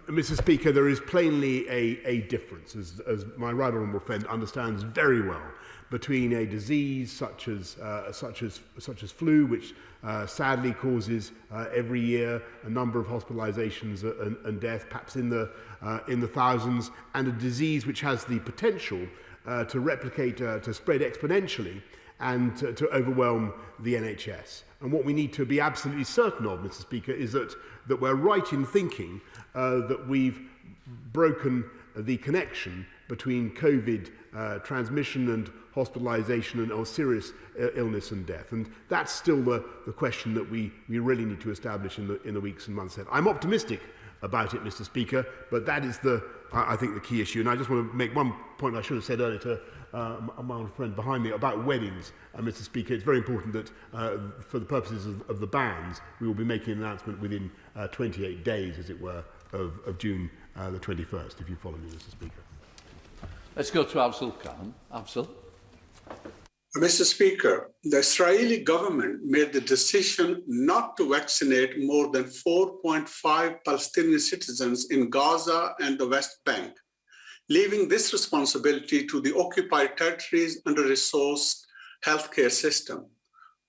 Mr. Speaker, there is plainly a difference, as my right honourable friend understands very well, between a disease such as flu, which sadly causes every year a number of hospitalisations and death, perhaps in the thousands, and a disease which has the potential to replicate, to spread exponentially, and to overwhelm the NHS. And what we need to be absolutely certain of, Mr. Speaker, is that we're right in thinking that we've broken the connection between COVID transmission and hospitalisation or serious illness and death. And that's still the question that we really need to establish in the weeks and months ahead. I'm optimistic about it, Mr. Speaker, but that is I think the key issue. And I just want to make one point I should have said earlier to my old friend behind me about weddings, Mr. Speaker. It's very important that for the purposes of the bans, we will be making an announcement within 28 days, as it were, of June the 21st, if you follow me, Mr. Speaker. Let's go to Afzal Khan. Afzal. Mr. Speaker, the Israeli government made the decision not to vaccinate more than 4.5 Palestinian citizens in Gaza and the West Bank, leaving this responsibility to the occupied territories' under-resourced healthcare system.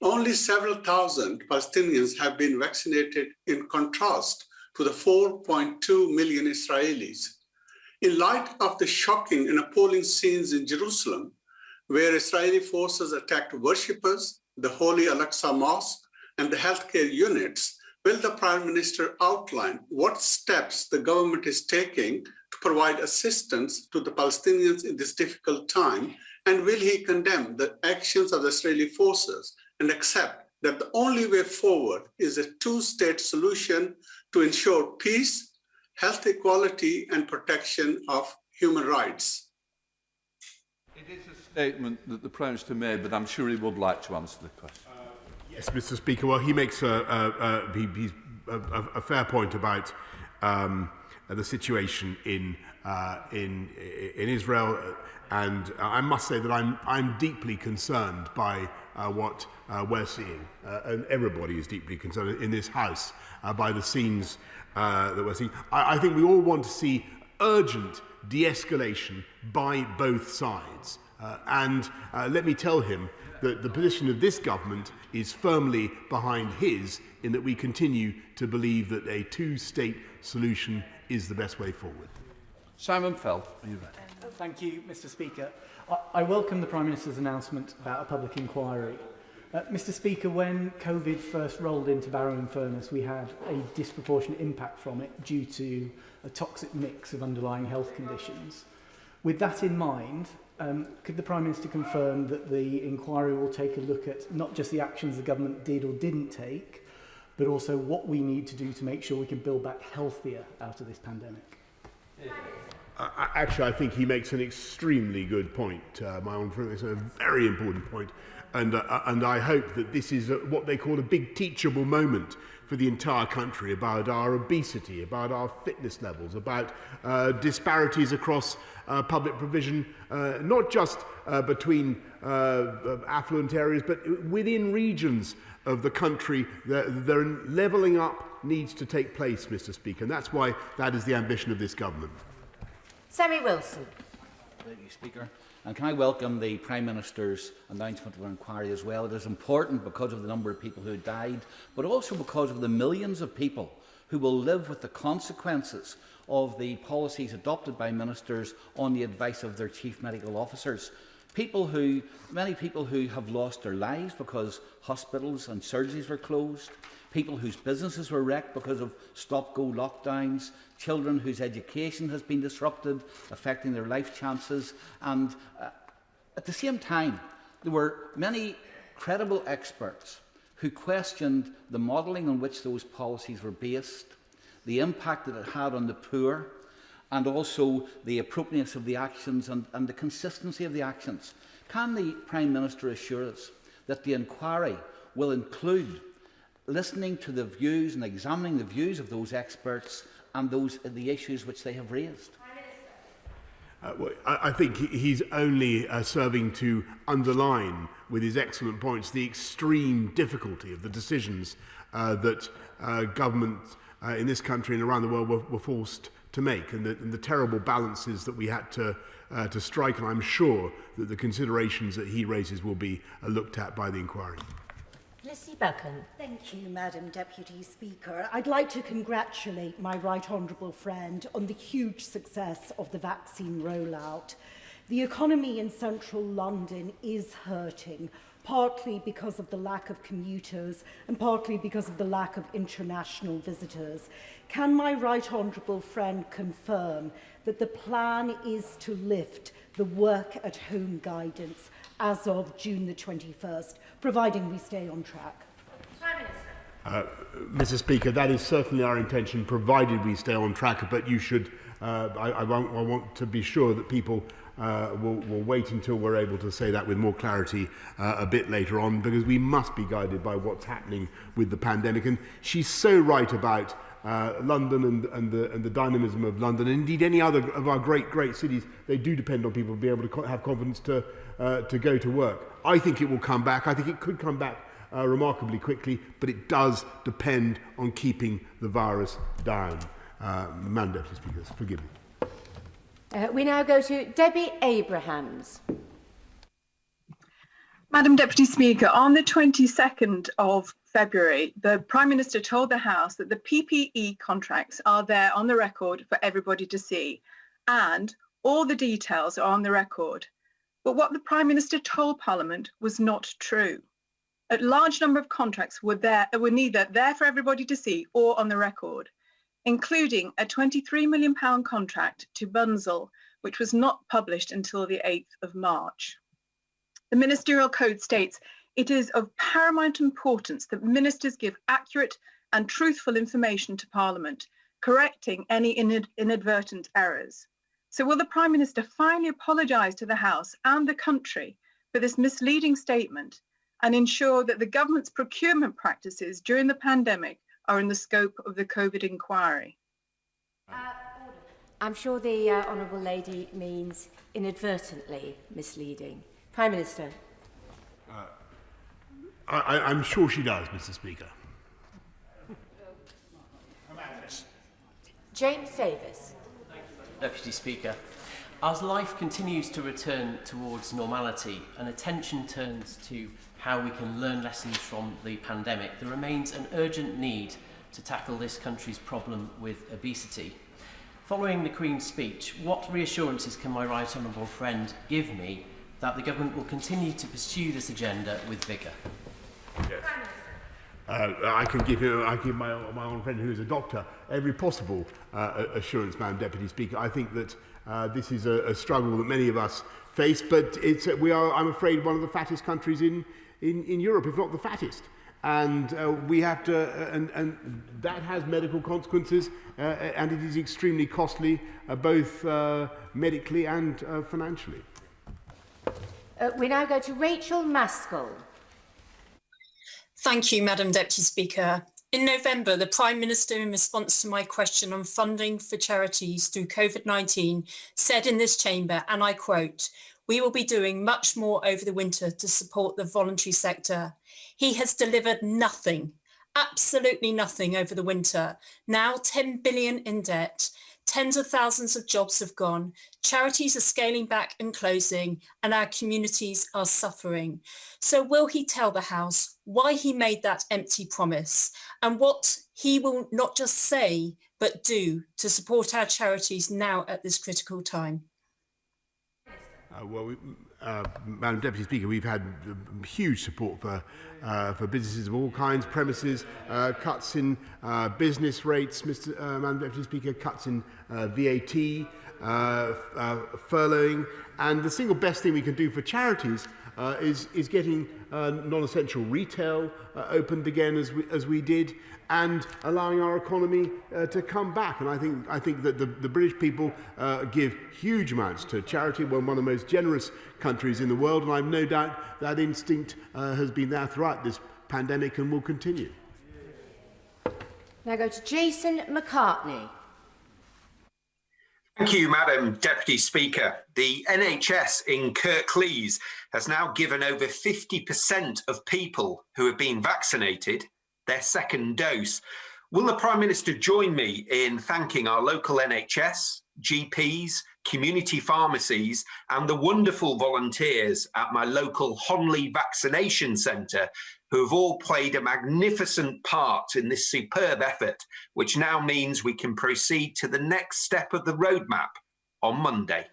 Only several thousand Palestinians have been vaccinated, in contrast to the 4.2 million Israelis. In light of the shocking and appalling scenes in Jerusalem, where Israeli forces attacked worshippers, the Holy Al-Aqsa Mosque, and the healthcare units, will the Prime Minister outline what steps the government is taking to provide assistance to the Palestinians in this difficult time? And will he condemn the actions of the Israeli forces and accept that the only way forward is a two-state solution to ensure peace, health equality, and protection of human rights? It is a statement that the Prime Minister made, but I'm sure he would like to answer the question. Yes, Mr. Speaker. Well, he makes a fair point about the situation in Israel, and I must say that I'm deeply concerned by what we're seeing, and everybody is deeply concerned in this House by the scenes that we're seeing. I think we all want to see urgent de-escalation by both sides, and let me tell him that the position of this government is firmly behind his, in that we continue to believe that a two-state solution is the best way forward. Simon Fell, are you ready? Thank you, Mr. Speaker. I welcome the Prime Minister's announcement about a public inquiry. Mr. Speaker, when COVID first rolled into Barrow-in-Furness, we had a disproportionate impact from it due to a toxic mix of underlying health conditions. With that in mind, could the Prime Minister confirm that the inquiry will take a look at not just the actions the government did or didn't take, but also what we need to do to make sure we can build back healthier out of this pandemic? Actually, I think he makes an extremely good point, my own friend. It's a very important point. And I hope that this is what they call a big teachable moment for the entire country about our obesity, about our fitness levels, about disparities across public provision, not just between affluent areas, but within regions of the country. The levelling up needs to take place, Mr. Speaker, and that's why that is the ambition of this government. Sammy Wilson. Thank you, Speaker. And can I welcome the Prime Minister's announcement of an inquiry as well. It is important because of the number of people who died, but also because of the millions of people who will live with the consequences of the policies adopted by ministers on the advice of their chief medical officers. Many people who have lost their lives because hospitals and surgeries were closed, people whose businesses were wrecked because of stop-go lockdowns, children whose education has been disrupted, affecting their life chances. And at the same time, there were many credible experts who questioned the modelling on which those policies were based, the impact that it had on the poor, and also the appropriateness of the actions and the consistency of the actions. Can the Prime Minister assure us that the inquiry will include listening to the views and examining the views of those experts and the issues which they have raised? Well, I think he's only serving to underline, with his excellent points, the extreme difficulty of the decisions that governments in this country and around the world were forced to make, and the terrible balances that we had to strike. And I'm sure that the considerations that he raises will be looked at by the inquiry. Lizzie Buchan. Thank you, Madam Deputy Speaker. I'd like to congratulate my right honourable friend on the huge success of the vaccine rollout. The economy in central London is hurting, partly because of the lack of commuters and partly because of the lack of international visitors. Can my right honourable friend confirm that the plan is to lift the work-at-home guidance as of June the 21st, providing we stay on track? Mr. Speaker, that is certainly our intention, provided we stay on track. But you should, I want to be sure that people will wait until we're able to say that with more clarity a bit later on, because we must be guided by what's happening with the pandemic. And she's so right about London and the dynamism of London, and indeed any other of our great cities. They do depend on people to be able to have confidence to go to work. I think it will come back. I think it could come back remarkably quickly, but it does depend on keeping the virus down. Madam Deputy Speaker, forgive me. We now go to Debbie Abrahams. Madam Deputy Speaker, on the 22nd of February, the Prime Minister told the House that the PPE contracts are there on the record for everybody to see, and all the details are on the record. But what the Prime Minister told Parliament was not true. A large number of contracts were neither there for everybody to see or on the record, including a £23 million contract to Bunzl, which was not published until the 8th of March. The Ministerial Code states, "It is of paramount importance that ministers give accurate and truthful information to Parliament, correcting any inadvertent errors." So will the Prime Minister finally apologise to the House and the country for this misleading statement and ensure that the government's procurement practices during the pandemic are in the scope of the COVID inquiry? I'm sure the Honourable Lady means inadvertently misleading. Prime Minister. I'm sure she does, Mr. Speaker. James Davis. Deputy Speaker, as life continues to return towards normality and attention turns to how we can learn lessons from the pandemic, there remains an urgent need to tackle this country's problem with obesity. Following the Queen's speech, what reassurances can my right honourable friend give me that the government will continue to pursue this agenda with vigour? Yes. I can give my own friend who is a doctor every possible assurance, Madam Deputy Speaker. I think that this is a struggle that many of us face, but we are, I'm afraid, one of the fattest countries in Europe, if not the fattest. And we have to, and that has medical consequences, and it is extremely costly, both medically and financially. We now go to Rachel Maskell. Thank you, Madam Deputy Speaker. In November, the Prime Minister, in response to my question on funding for charities through COVID-19, said in this chamber, and I quote, "We will be doing much more over the winter to support the voluntary sector." He has delivered nothing, absolutely nothing over the winter. Now 10 billion in debt, tens of thousands of jobs have gone, charities are scaling back and closing, and our communities are suffering. So will he tell the House why he made that empty promise and what he will not just say, but do to support our charities now at this critical time? Madam Deputy Speaker, we've had huge support for businesses of all kinds, premises, cuts in business rates, Madam Deputy Speaker, cuts in VAT, furloughing, and the single best thing we can do for charities is getting non-essential retail opened again as we did, and allowing our economy to come back. And I think that the British people give huge amounts to charity. We're one of the most generous countries in the world, and I've no doubt that instinct has been there throughout this pandemic and will continue. Now go to Jason McCartney. Thank you, Madam Deputy Speaker. The NHS in Kirklees has now given over 50% of people who have been vaccinated their second dose. Will the Prime Minister join me in thanking our local NHS, GPs, community pharmacies, and the wonderful volunteers at my local Honley Vaccination Centre who have all played a magnificent part in this superb effort, which now means we can proceed to the next step of the roadmap on Monday?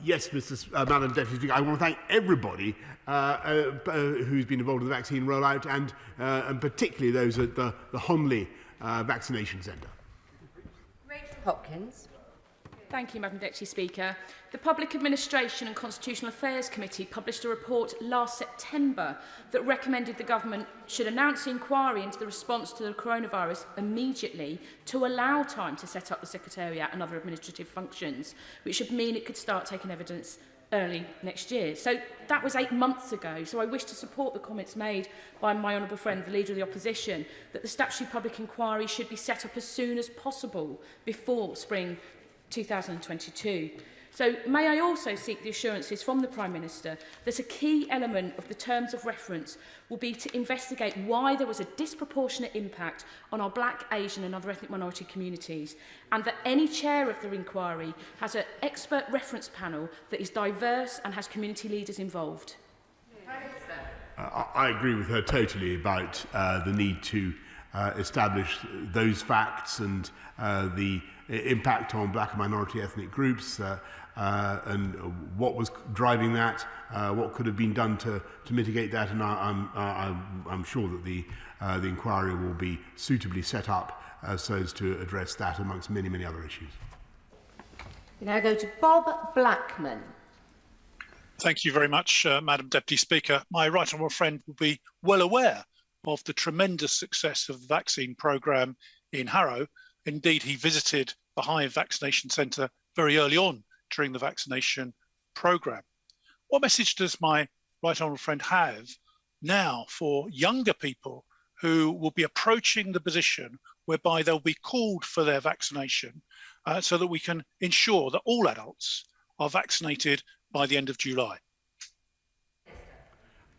Yes, Madam Deputy Speaker, I want to thank everybody who's been involved in the vaccine rollout, and particularly those at the Honley Vaccination Centre. Rachel Hopkins. Thank you, Madam Deputy Speaker. The Public Administration and Constitutional Affairs Committee published a report last September that recommended the government should announce the inquiry into the response to the coronavirus immediately to allow time to set up the Secretariat and other administrative functions, which should mean it could start taking evidence early next year. So that was 8 months ago. So I wish to support the comments made by my honourable friend, the Leader of the Opposition, that the statutory public inquiry should be set up as soon as possible before spring 2022. So may I also seek the assurances from the Prime Minister that a key element of the terms of reference will be to investigate why there was a disproportionate impact on our Black, Asian and other ethnic minority communities, and that any chair of the inquiry has an expert reference panel that is diverse and has community leaders involved? I agree with her totally about the need to establish those facts and the impact on Black and minority ethnic groups, and what was driving that, what could have been done to mitigate that, and I'm sure that the inquiry will be suitably set up so as to address that amongst many, many other issues. We now go to Bob Blackman. Thank you very much, Madam Deputy Speaker. My right honourable friend will be well aware of the tremendous success of the vaccine programme in Harrow. Indeed, he visited the Hive vaccination centre very early on during the vaccination programme. What message does my right honourable friend have now for younger people who will be approaching the position whereby they'll be called for their vaccination so that we can ensure that all adults are vaccinated by the end of July?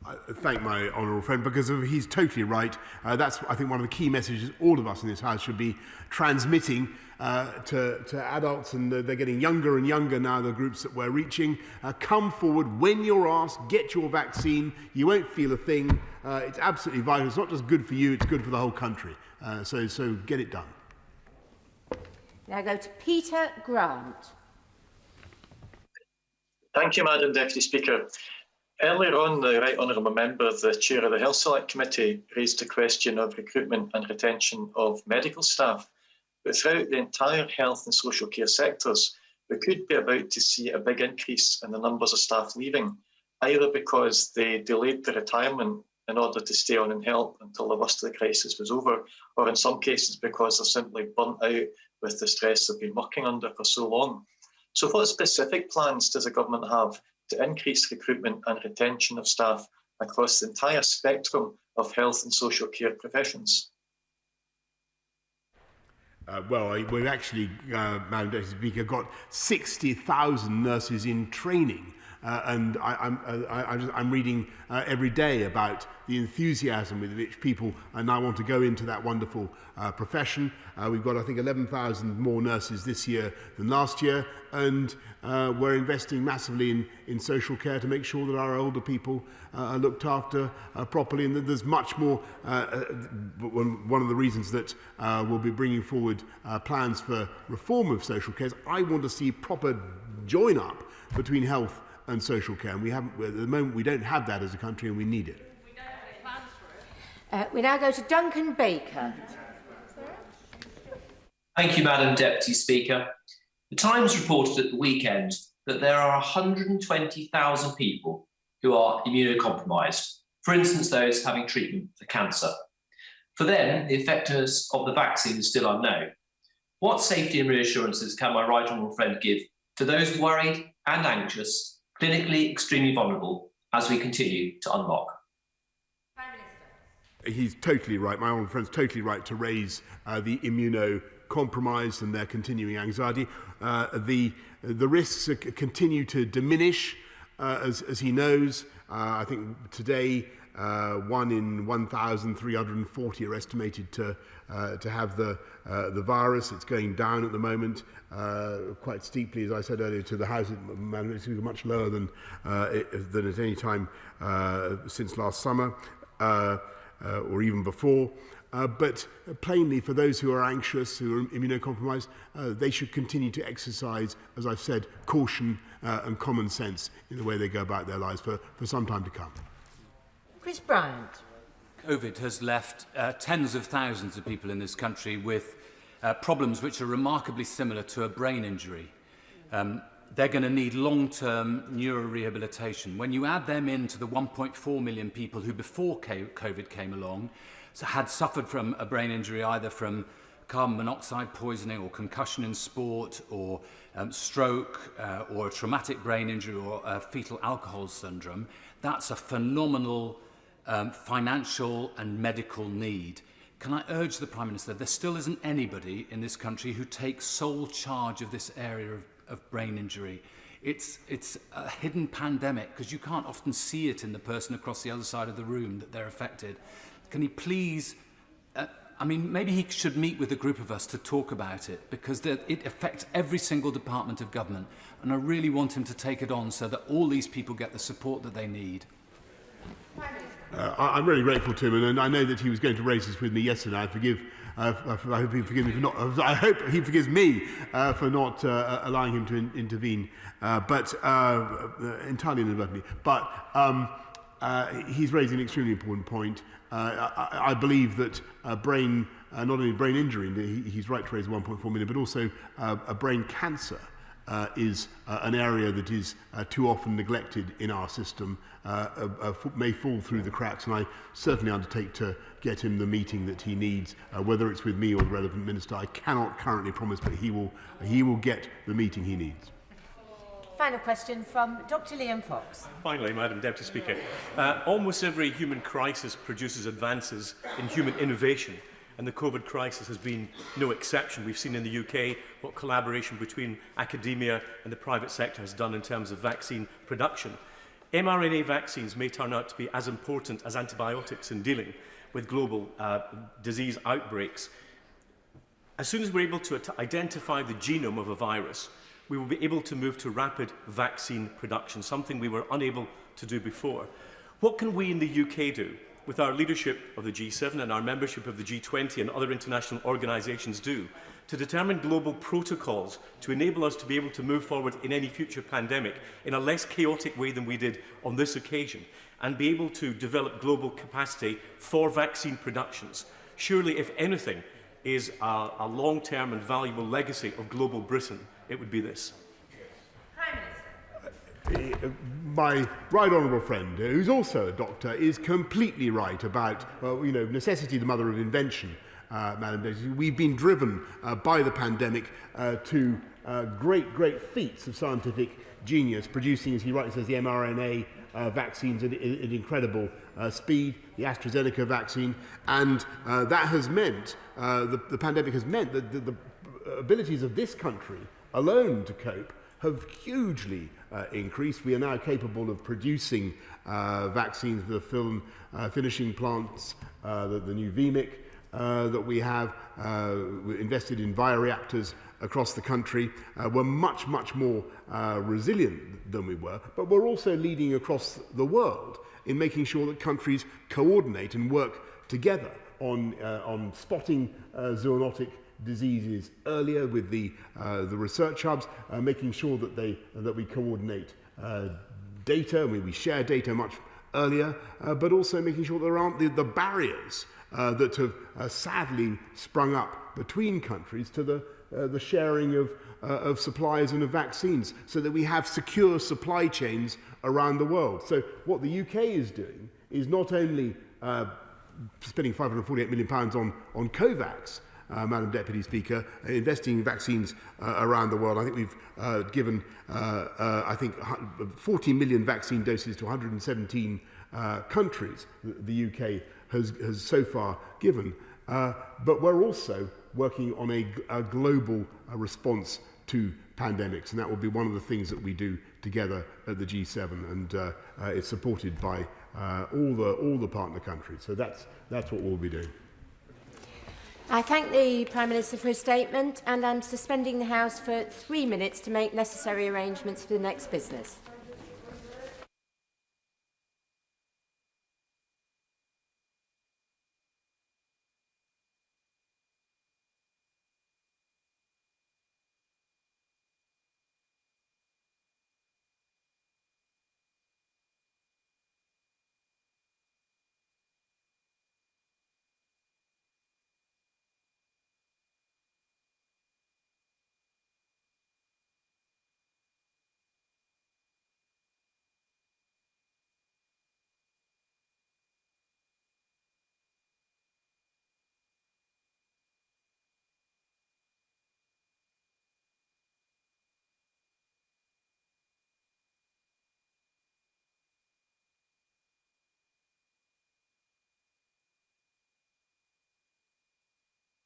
I thank my honourable friend, because he's totally right. That's, I think, one of the key messages all of us in this House should be transmitting to adults, and they're getting younger and younger now, the groups that we're reaching. Come forward when you're asked, get your vaccine. You won't feel a thing. It's absolutely vital. It's not just good for you, it's good for the whole country. So get it done. Now go to Peter Grant. Thank you, Madam Deputy Speaker. Earlier on, the Right Honourable Member, the Chair of the Health Select Committee, raised the question of recruitment and retention of medical staff. But throughout the entire health and social care sectors, we could be about to see a big increase in the numbers of staff leaving, either because they delayed their retirement in order to stay on and help until the worst of the crisis was over, or in some cases because they're simply burnt out with the stress they've been working under for so long. So what specific plans does the government have to increase recruitment and retention of staff across the entire spectrum of health and social care professions? We've actually, Madam Deputy Speaker, got 60,000 nurses in training. And I'm reading every day about the enthusiasm with which people now want to go into that wonderful profession. We've got, I think, 11,000 more nurses this year than last year, and we're investing massively in social care to make sure that our older people are looked after properly, and that there's much more. One of the reasons that we'll be bringing forward plans for reform of social care is I want to see proper join-up between health and social care, and at the moment we don't have that as a country, and we need it. We now go to Duncan Baker. Thank you, Madam Deputy Speaker. The Times reported at the weekend that there are 120,000 people who are immunocompromised, for instance, those having treatment for cancer. For them, the effectiveness of the vaccine is still unknown. What safety and reassurances can my right honourable friend give to those worried and anxious, clinically extremely vulnerable, as we continue to unlock? He's totally right. My honourable friend's totally right to raise the immunocompromised and their continuing anxiety. The risks continue to diminish, as he knows. I think today 1 in 1,340 are estimated to have the virus. It's going down at the moment quite steeply, as I said earlier to the House. It's much lower than at any time since last summer or even before. But plainly, for those who are anxious, who are immunocompromised, they should continue to exercise, as I've said, caution and common sense in the way they go about their lives for some time to come. Chris Bryant. COVID has left tens of thousands of people in this country with problems which are remarkably similar to a brain injury. They're going to need long-term neurorehabilitation. When you add them into the 1.4 million people who before COVID came along had suffered from a brain injury, either from carbon monoxide poisoning or concussion in sport or stroke or a traumatic brain injury or fetal alcohol syndrome, that's a phenomenal financial and medical need. Can I urge the Prime Minister, there still isn't anybody in this country who takes sole charge of this area of brain injury. It's a hidden pandemic because you can't often see it in the person across the other side of the room that they're affected. Can he please, maybe he should meet with a group of us to talk about it, because it affects every single department of government, and I really want him to take it on so that all these people get the support that they need. I'm really grateful to him, and I know that he was going to raise this with me yesterday. I hope he forgives me for not. I hope he forgives me for not allowing him to intervene, but entirely inadvertently. But he's raising an extremely important point. I believe that not only brain injury, he's right to raise 1.4 million, but also a brain cancer is an area that is too often neglected in our system, may fall through the cracks, and I certainly undertake to get him the meeting that he needs, whether it's with me or the relevant minister. I cannot currently promise, but he will get the meeting he needs. Final question from Dr. Liam Fox. Finally, Madam Deputy Speaker, almost every human crisis produces advances in human innovation, and the COVID crisis has been no exception. We've seen in the UK what collaboration between academia and the private sector has done in terms of vaccine production. mRNA vaccines may turn out to be as important as antibiotics in dealing with global disease outbreaks. As soon as we're able to identify the genome of a virus, we will be able to move to rapid vaccine production, something we were unable to do before. What can we in the UK do, with our leadership of the G7 and our membership of the G20 and other international organisations do, to determine global protocols to enable us to be able to move forward in any future pandemic in a less chaotic way than we did on this occasion, and be able to develop global capacity for vaccine productions? Surely, if anything is a long-term and valuable legacy of global Britain, it would be this. My right honourable friend, who's also a doctor, is completely right about, necessity, the mother of invention, Madam Deputy. We've been driven by the pandemic to great feats of scientific genius, producing, as he rightly says, the mRNA vaccines at incredible speed, the AstraZeneca vaccine, and that has meant, the pandemic has meant that the abilities of this country alone to cope have hugely increased. We are now capable of producing vaccines with the film finishing plants, the new VMIC that we have. We're invested in bioreactors across the country. We're much more resilient than we were, but we're also leading across the world in making sure that countries coordinate and work together on spotting zoonotic diseases earlier with the research hubs, making sure that we coordinate data, we share data much earlier, but also making sure there aren't the barriers that have sadly sprung up between countries to the sharing of supplies and of vaccines, so that we have secure supply chains around the world. So what the UK is doing is not only spending £548 million on COVAX, Madam Deputy Speaker, investing in vaccines around the world. I think we've given, 40 million vaccine doses to 117 countries the UK has so far given. But we're also working on a global response to pandemics, and that will be one of the things that we do together at the G7, and it's supported by all the partner countries. So that's what we'll be doing. I thank the Prime Minister for his statement, and I'm suspending the House for 3 minutes to make necessary arrangements for the next business.